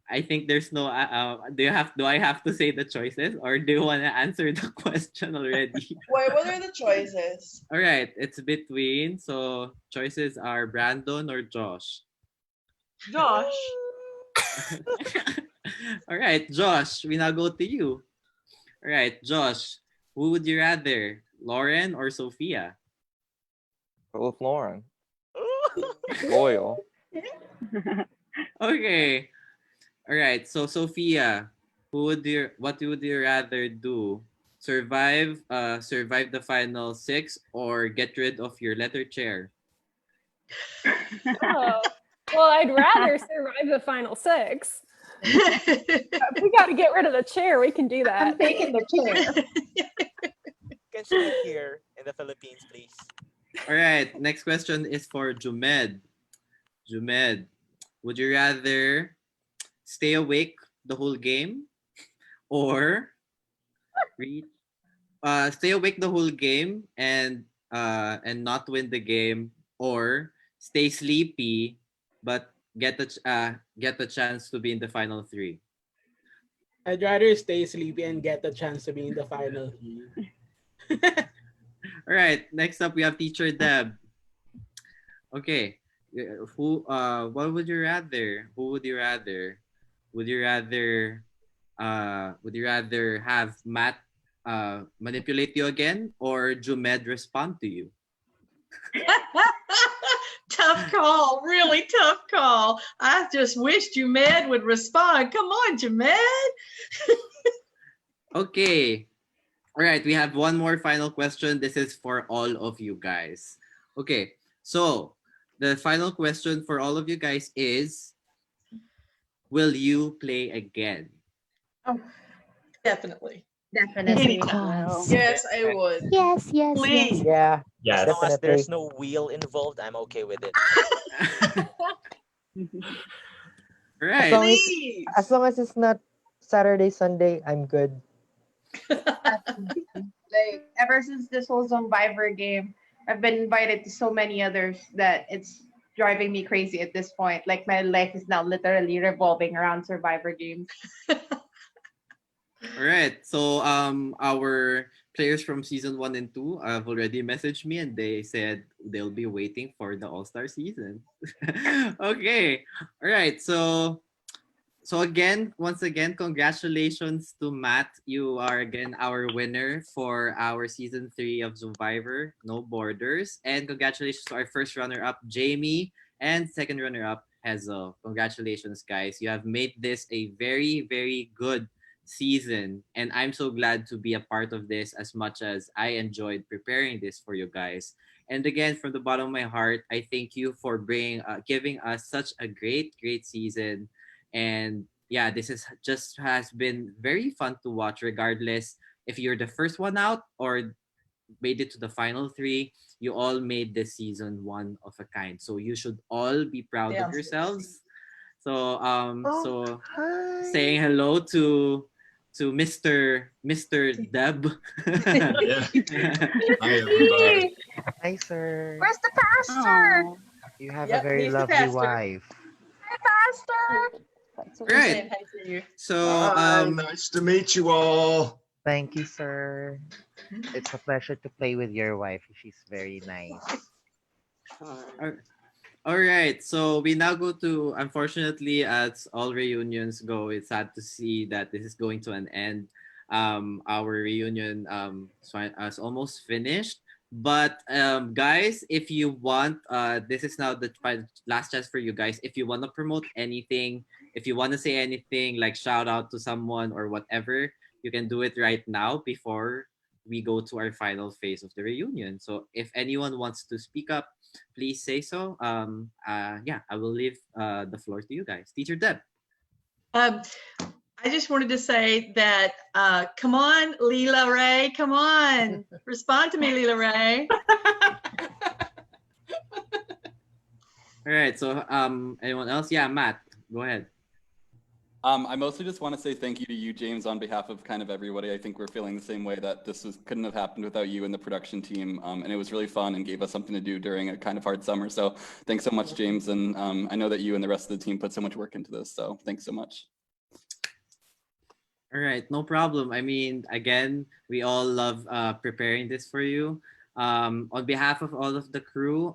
I think there's no. Do I have to say the choices, or do you want to answer the question already? Wait, what are the choices? All right, it's between. So choices are Brandon or Josh. Josh. All right, Josh, we now go to you. All right, Josh, who would you rather, Lauren or Sophia? Go with Lauren. Loyal. Okay. All right. So Sophia, what would you rather do? Survive the final 6 or get rid of your letter chair? Oh, well, I'd rather survive the final 6. If we got to get rid of the chair, we can do that. I'm taking the chair. Can stay here in the Philippines, please. All right. Next question is for Jumed. Jumed, would you rather stay awake the whole game or stay awake the whole game and not win the game, or stay sleepy but get the chance to be in the final 3? I'd rather stay sleepy and get the chance to be in the final. All right, next up we have teacher Deb. Okay, what would you rather? Who would you rather? Would you rather have Matt manipulate you again, or Jumed respond to you? Tough call, really tough call. I just wish Jumed would respond. Come on, Jumed. Okay. All right, we have one more final question. This is for all of you guys. Okay, so the final question for all of you guys is, will you play again? Oh, definitely. Definitely. Yes, I would. Yes, yes, Please. Yeah. As long as Definitely. there's no wheel involved, I'm okay with it. Right. As long as it's not Saturday, Sunday, I'm good. Like ever since this whole Zoomvivor game, I've been invited to so many others that it's driving me crazy at this point. Like my life is now literally revolving around Survivor games. All right. So our players from season 1 and 2 have already messaged me, and they said they'll be waiting for the All-Star season. Okay. All right. So once again, congratulations to Matt. You are again our winner for our season 3 of Survivor No Borders, and congratulations to our first runner-up Jamie and second runner-up Hazel. Congratulations, guys. You have made this a very, very good season, and I'm so glad to be a part of this as much as I enjoyed preparing this for you guys. And again, from the bottom of my heart, I thank you for giving us such a great season. And yeah, this is just has been very fun to watch, regardless if you're the first one out or made it to the final three. You all made this season one of a kind. So you should all be proud of yourselves. So so saying hello to Mr. Deb. Yeah. Hi, everybody. Hi, sir. Where's the pastor? You have a Yep, very he's the lovely pastor. wife. Hi, pastor. We're Right. saying hi to you. So nice to meet you all. Thank you, sir. It's a pleasure to play with your wife. She's very nice. all right, so we now go to, unfortunately, as all reunions go, it's sad to see that this is going to an end. Our reunion is almost finished. But guys, if you want, this is now the last chance for you guys. If you want to promote anything, if you want to say anything, like shout out to someone or whatever, you can do it right now before we go to our final phase of the reunion. So if anyone wants to speak up, please say so. Yeah, I will leave the floor to you guys. Teacher Deb. I just wanted to say that, come on, Leela Ray, come on. Respond to me, Leela Ray. All right, so anyone else? Yeah, Matt, go ahead. I mostly just want to say thank you to you, James, on behalf of kind of everybody. I think we're feeling the same way, that couldn't have happened without you and the production team. And it was really fun and gave us something to do during a kind of hard summer. So thanks so much, James. And I know that you and the rest of the team put so much work into this. So thanks so much. All right, no problem. I mean, again, we all love preparing this for you. On behalf of all of the crew,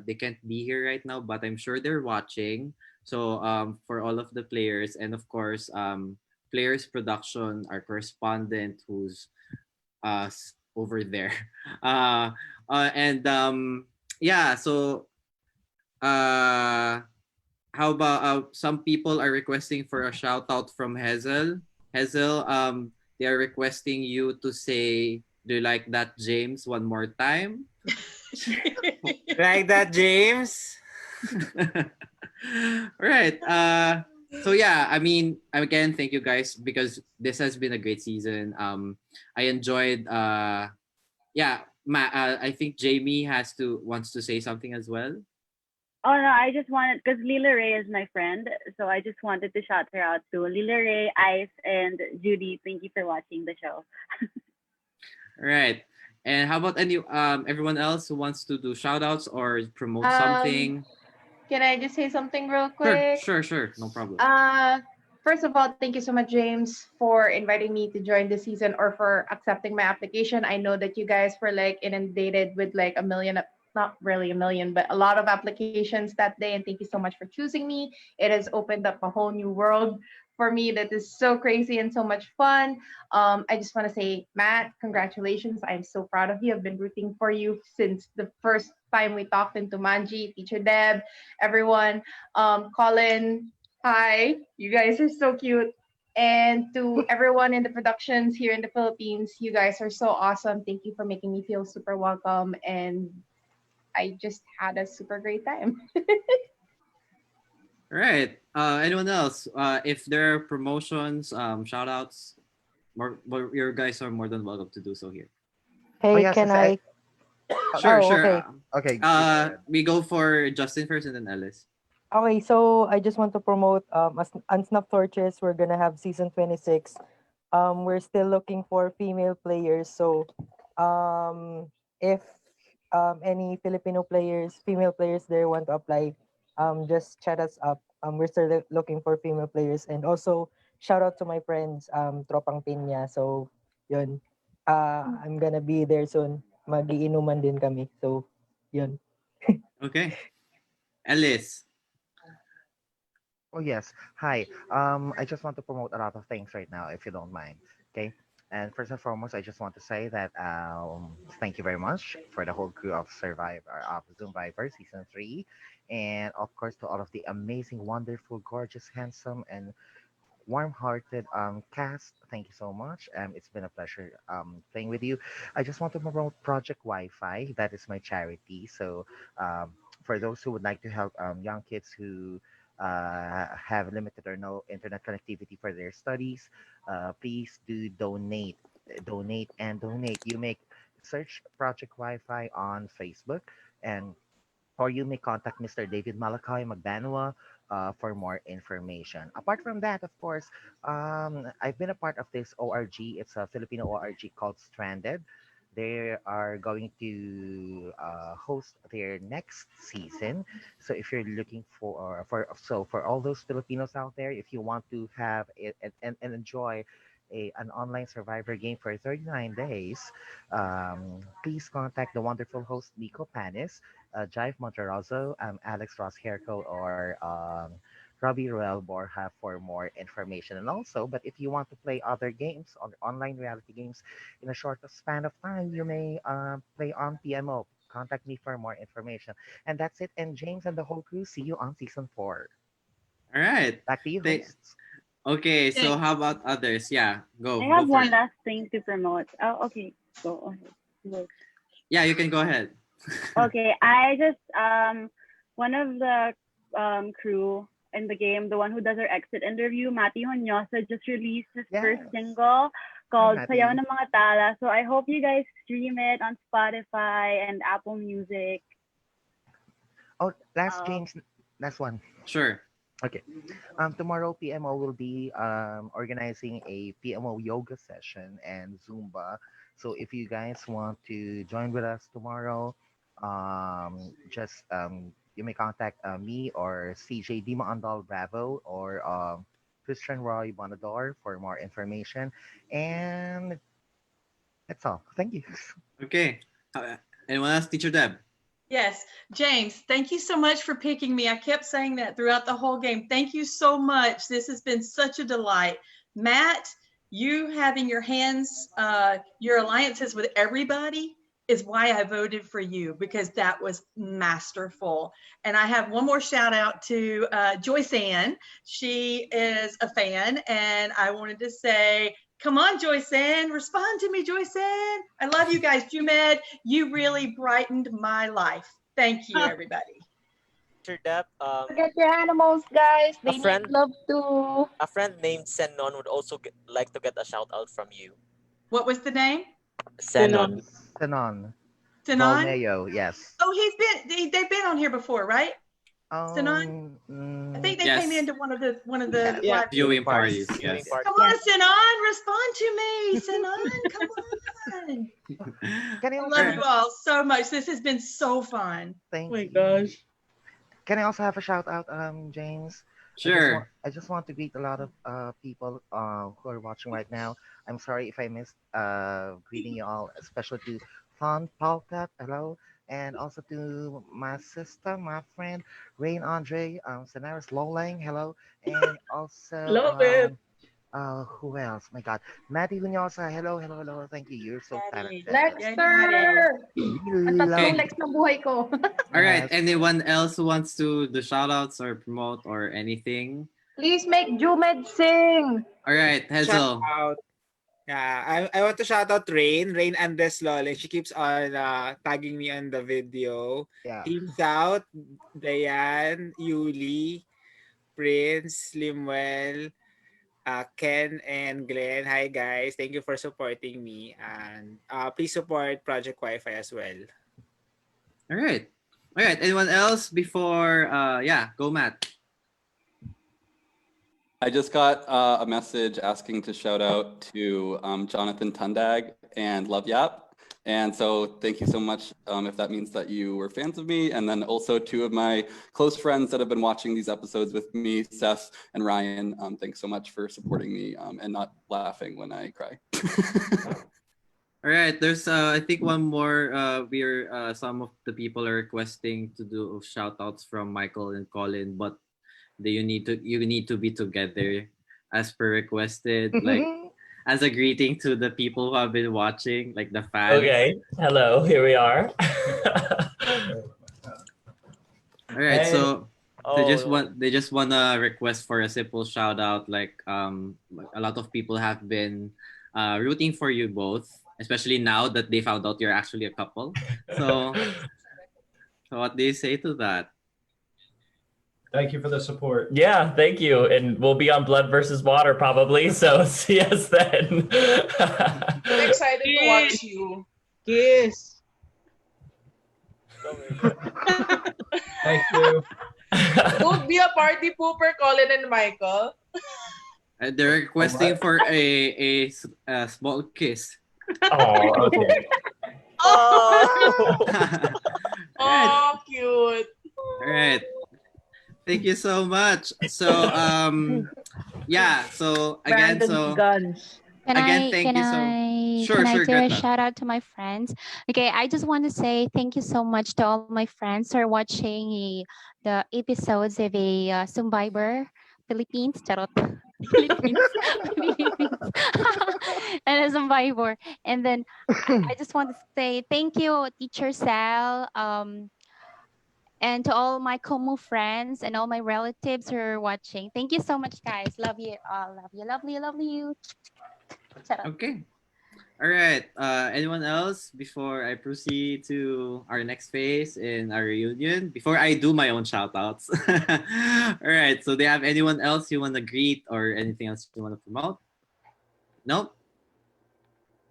they can't be here right now, but I'm sure they're watching. So for all of the players, and of course, players production, our correspondent who's over there, and yeah. So how about some people are requesting for a shout out from Hazel. Hazel, they are requesting you to say, "Do you like that, James?" one more time. Like that, James? Right. So yeah, I mean, again, thank you guys, because this has been a great season. I enjoyed. Yeah, I think Jamie wants to say something as well. Oh no, I just wanted, because Lila Ray is my friend, so I just wanted to shout her out to Lila Ray, Ice, and Judy. Thank you for watching the show. Right. And how about everyone else who wants to do shout outs or promote something? Can I just say something real quick? Sure, no problem. First of all, thank you so much, James, for inviting me to join this season or for accepting my application. I know that you guys were like inundated with like a million, not really a million, but a lot of applications that day. And thank you so much for choosing me. It has opened up a whole new world for me that is so crazy and so much fun. I just want to say, Matt, congratulations. I'm so proud of you. I've been rooting for you since the first time we talked into Manji, Teacher Deb, everyone. Colin, hi. You guys are so cute. And to everyone in the productions here in the Philippines, you guys are so awesome. Thank you for making me feel super welcome. And I just had a super great time. Right. Anyone else? If there are promotions, shout outs, your guys are more than welcome to do so here. Hey, yes, can yes, I? Sure. Okay. Okay. We go for Justin first and then Ellis. Okay, so I just want to promote Unsnuffed Torches. We're gonna have season 26. We're still looking for female players. So if any Filipino players, female players there want to apply, just chat us up. We're still looking for female players. And also shout out to my friends, Tropang Pinya. So yun. I'm gonna be there soon. Magiinuman din kami. So yun. Okay. Ellis. Oh yes. Hi. I just want to promote a lot of things right now, if you don't mind. Okay. And first and foremost, I just want to say that thank you very much for the whole crew of Zoomvivor season 3, and of course to all of the amazing, wonderful, gorgeous, handsome, and warm-hearted cast. Thank you so much. It's been a pleasure playing with you. I just want to promote Project Wi-Fi. That is my charity. So for those who would like to help young kids who have limited or no internet connectivity for their studies, please do donate, donate, and donate. You make search Project Wi-Fi on Facebook, and or you may contact Mr. David Malachi Magbanua for more information. Apart from that, of course, I've been a part of this ORG. It's a Filipino ORG called Stranded. They are going to host their next season. So if you're looking for all those Filipinos out there, if you want to have it and enjoy an online survivor game for 39 days, please contact the wonderful host Nico Panis, Jive Monterozo, Alex Ross Herco, or Robbie Ruel Borja for more information. And also, but if you want to play other games, on online reality games, in a short span of time, you may play on PMO. Contact me for more information. And that's it. And James and the whole crew, see you on season 4. All right. Back to you, Thank- hosts. Okay, so how about others? Yeah, I go have for one it. last thing to promote. Oh, okay. Go ahead. Go. Yeah, you can go ahead. Okay, I just one of the crew in the game, the one who does our exit interview, Matty Honyosa, just released his first single called Matty. Sayaw ng Mga Tala. So I hope you guys stream it on Spotify and Apple Music. Oh, James, last one. Sure. Okay. Tomorrow PMO will be organizing a PMO yoga session and Zumba. So if you guys want to join with us tomorrow, just you may contact me or CJ Dima Andal Bravo or Christian Roy Bonador for more information. And that's all. Thank you. Okay. Anyone else? Teacher Deb. Yes, James, thank you so much for picking me. I kept saying that throughout the whole game. Thank you so much. This has been such a delight. Matt, you having your your alliances with everybody is why I voted for you, because that was masterful. And I have one more shout out to Joyce Ann. She is a fan, and I wanted to say, come on, Joyce Ann, respond to me, Joyce Ann. I love you guys. Jumed, you really brightened my life. Thank you, everybody. Teacher Deb, Forget your animals, guys. They friend- need love too. a friend named Senon would also like to get a shout out from you. What was the name? Senon. Sanon. Sanon? Volneo, yes. Oh, they've been on here before, right? Sanon? I think they came into one of the live Viewing parties. Yes. Come on, Sinan, respond to me. Sinan, come on. I love you all so much. This has been so fun. Thank my you. gosh. Can I also have a shout out, James? Sure. I just want to greet a lot of people who are watching right now. I'm sorry if I missed greeting you all, especially to Fon Palkat, hello, and also to my sister, my friend, Rain Andre, Sanaris Lolang, hello, and also Love it. who else? My God, Matty Hunyosa, hello, thank you. You're so talented. Lexter! Ang tatlong Okay. Lex ng buhay ko. All right. Anyone else who wants to do shout outs or promote or anything? Please make Jumed sing. All right, Hazel. Shout out. Yeah, I want to shout out Rain Andes Lole. She keeps on tagging me on the video. Yeah. Team South, Dayan, Yuli, Prince, Limuel, Ken, and Glenn. Hi guys, thank you for supporting me, and please support Project Wi-Fi as well. All right. Anyone else before? Go Matt. I just got a message asking to shout out to Jonathan Tundag and Love Yap. And so thank you so much if that means that you were fans of me. And then also two of my close friends that have been watching these episodes with me, Seth and Ryan. Thanks so much for supporting me and not laughing when I cry. All right. There's I think one more. Some of the people are requesting to do shout outs from Michael and Colin, but you need to be together as per requested, like as a greeting to the people who have been watching, like the fans. Okay. Hello. Here we are. All right. And So They Oh just no. want a request for a simple shout out. Like a lot of people have been rooting for you both, especially now that they found out you're actually a couple. So, so what do you say to that? Thank you for the support. Yeah, thank you. And we'll be on Blood versus Water probably. So see us then. I'm excited to watch you. Kiss. Thank you. Don't be a party pooper, Colin and Michael. They're requesting for a small kiss. Oh, okay. Oh. Oh, cute. All right. Thank you so much. So yeah, so again, Brandon's so guns. Can again, I thank can you so I sure, can I sure, say a Greta. shout out to my friends? Okay, I just want to say thank you so much to all my friends who are watching the episodes of Zoomvivor Philippines, charot. Philippines, Philippines, and a Zoomvivor. And then I just want to say thank you, Teacher Sal, and to all my Como friends and all my relatives who are watching. Thank you so much, guys. Love you all. Love you. Love you. Love you. Charot. Okay. All right. Anyone else before I proceed to our next phase in our reunion? Before I do my own shout outs. All right. So, do you have anyone else you want to greet or anything else you want to promote? No?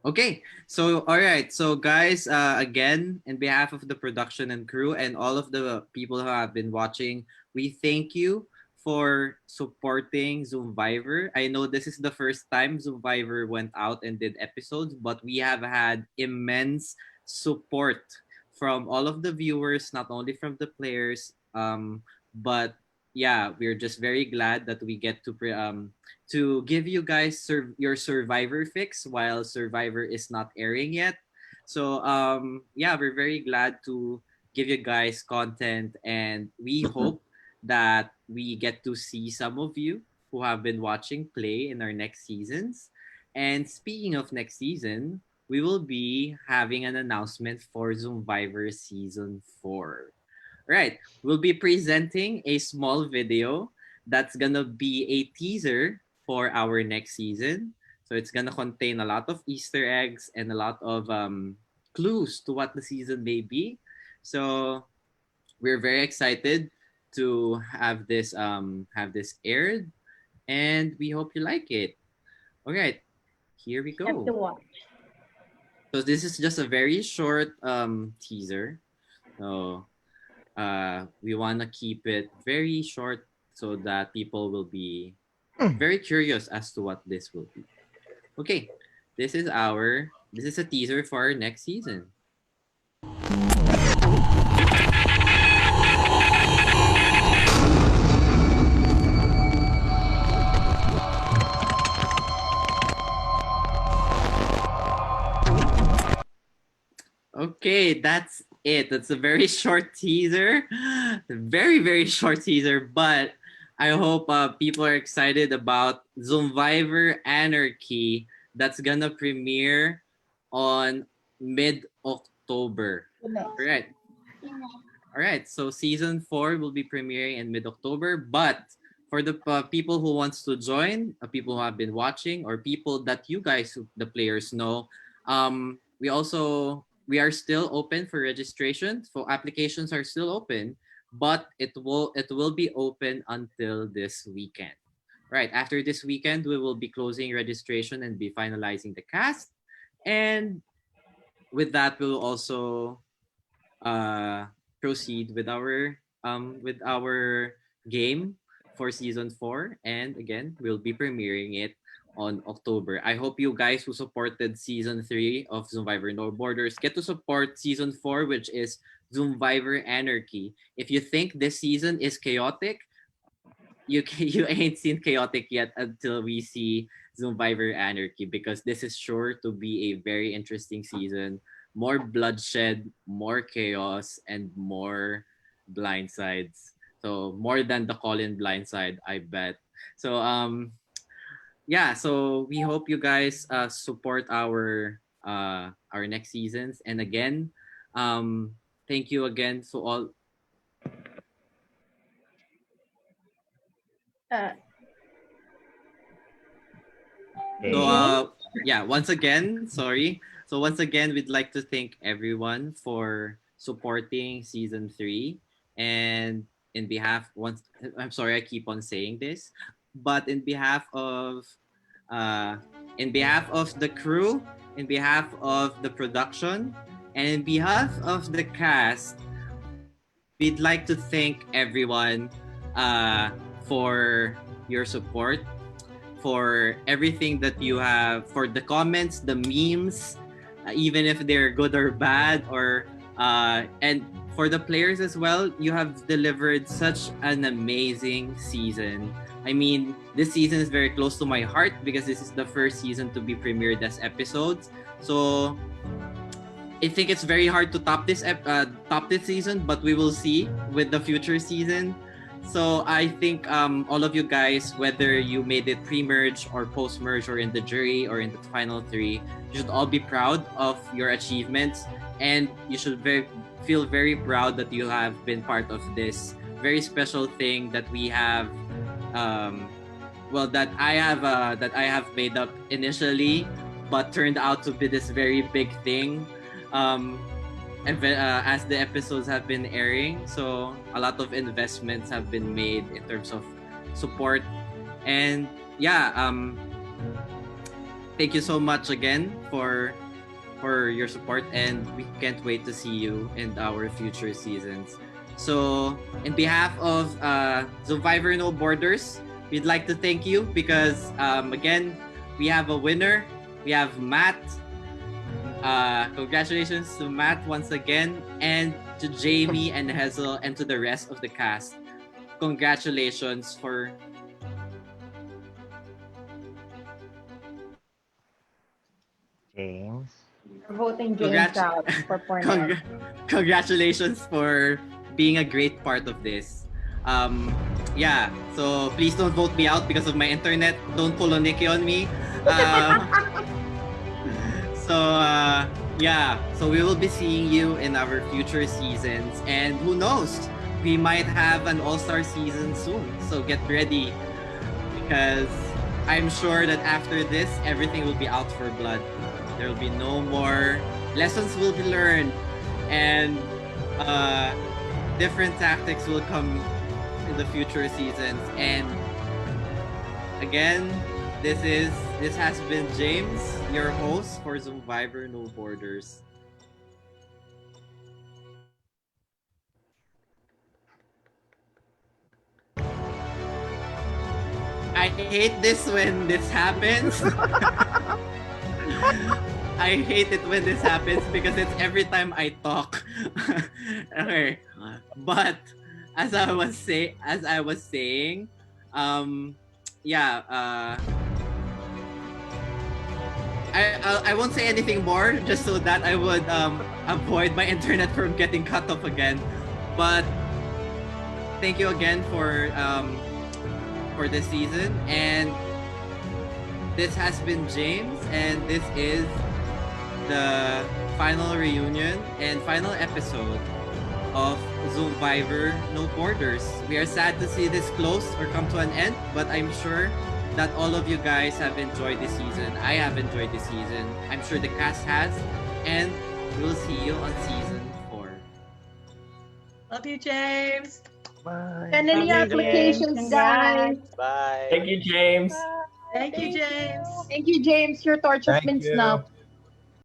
Okay. So, all right. So, guys, again, in behalf of the production and crew and all of the people who have been watching, we thank you for supporting Zoomvivor. I know this is the first time Zoomvivor went out and did episodes, but we have had immense support from all of the viewers, not only from the players, but yeah, we're just very glad that we get to give you guys your Survivor fix while Survivor is not airing yet. So yeah, we're very glad to give you guys content, and we hope that we get to see some of you who have been watching play in our next seasons. And speaking of next season, we will be having an announcement for Zoomvivor season 4. Right. We'll be presenting a small video that's gonna be a teaser for our next season. So it's gonna contain a lot of Easter eggs and a lot of clues to what the season may be. So we're very excited to have this aired, and we hope you like it. All right, here we Have to go. watch. So this is just a very short teaser. So we want to keep it very short so that people will be very curious as to what this will be. Okay, this is a teaser for our next season. Okay, that's it. That's a very short teaser. Very, very short teaser, but I hope people are excited about Zoomvivor Anarchy that's gonna premiere on mid-October. Right. All right, so season 4 will be premiering in mid-October, but for the people who wants to join, people who have been watching, or people that you guys, the players, know, we are still open for registration. So applications are still open, but it will be open until this weekend. Right after this weekend, we will be closing registration and be finalizing the cast, and with that, we'll also uh, proceed with our game for season 4, and again we'll be premiering it on October. I hope you guys who supported season 3 of Zoomvivor No Borders get to support season 4, which is Zoomvivor Anarchy. If you think this season is chaotic, you ain't seen chaotic yet until we see Zoomvivor Anarchy, because this is sure to be a very interesting season. More bloodshed, more chaos, and more blindsides. So more than the Colin blindside, I bet. So yeah, so we hope you guys support our next seasons. And again, thank you again to all. Uh, So James? yeah, once again, sorry. So once again, we'd like to thank everyone for supporting season 3. And in behalf once I'm sorry I keep on saying this, but uh in behalf of the crew, in behalf of the production, and in behalf of the cast, we'd like to thank everyone for your support, for everything that you have, for the comments, the memes, even if they're good or bad, or and for the players as well. You have delivered such an amazing season. I mean, this season is very close to my heart because this is the first season to be premiered as episodes. So I think it's very hard to top this season, but we will see with the future season. So I think all of you guys, whether you made it pre-merge or post-merge or in the jury or in the final 3, you should all be proud of your achievements, and you should feel very proud that you have been part of this very special thing that we have. That I have made up initially, but turned out to be this very big thing. As the episodes have been airing, so a lot of investments have been made in terms of support. And yeah, thank you so much again for your support, and we can't wait to see you in our future seasons. So in behalf of Zoomvivor No Borders, we'd like to thank you because again, we have a winner. We have Matt. Congratulations to Matt once again, and to Jamie and Hazel, and to the rest of the cast. Congratulations for James. We're voting James out for Pornett. Congratulations for being a great part of this. Yeah, so please don't vote me out because of my internet. Don't pull a Nikki on me. Yeah, so we will be seeing you in our future seasons, and who knows, we might have an all-star season soon. So get ready, because I'm sure that after this, everything will be out for blood. There will be no more lessons will be learned, and different tactics will come in the future seasons. And again, this has been James, your host for Zoomvivor No Borders. I hate this when this happens. I hate it when this happens because it's every time I talk. Okay, but as I was saying, yeah. I won't say anything more just so that I would avoid my internet from getting cut off again. But thank you again for this season, and this has been James, and this is the final reunion and final episode of Zoomvivor No Borders. We are sad to see this close or come to an end, but I'm sure that all of you guys have enjoyed this season. I have enjoyed this season. I'm sure the cast has, and we'll see you on season 4. Love you, James. Bye. Send in your applications, guys. Bye. Thank you, James. Thank you, James. Thank you, James. Your torch has been snuffed.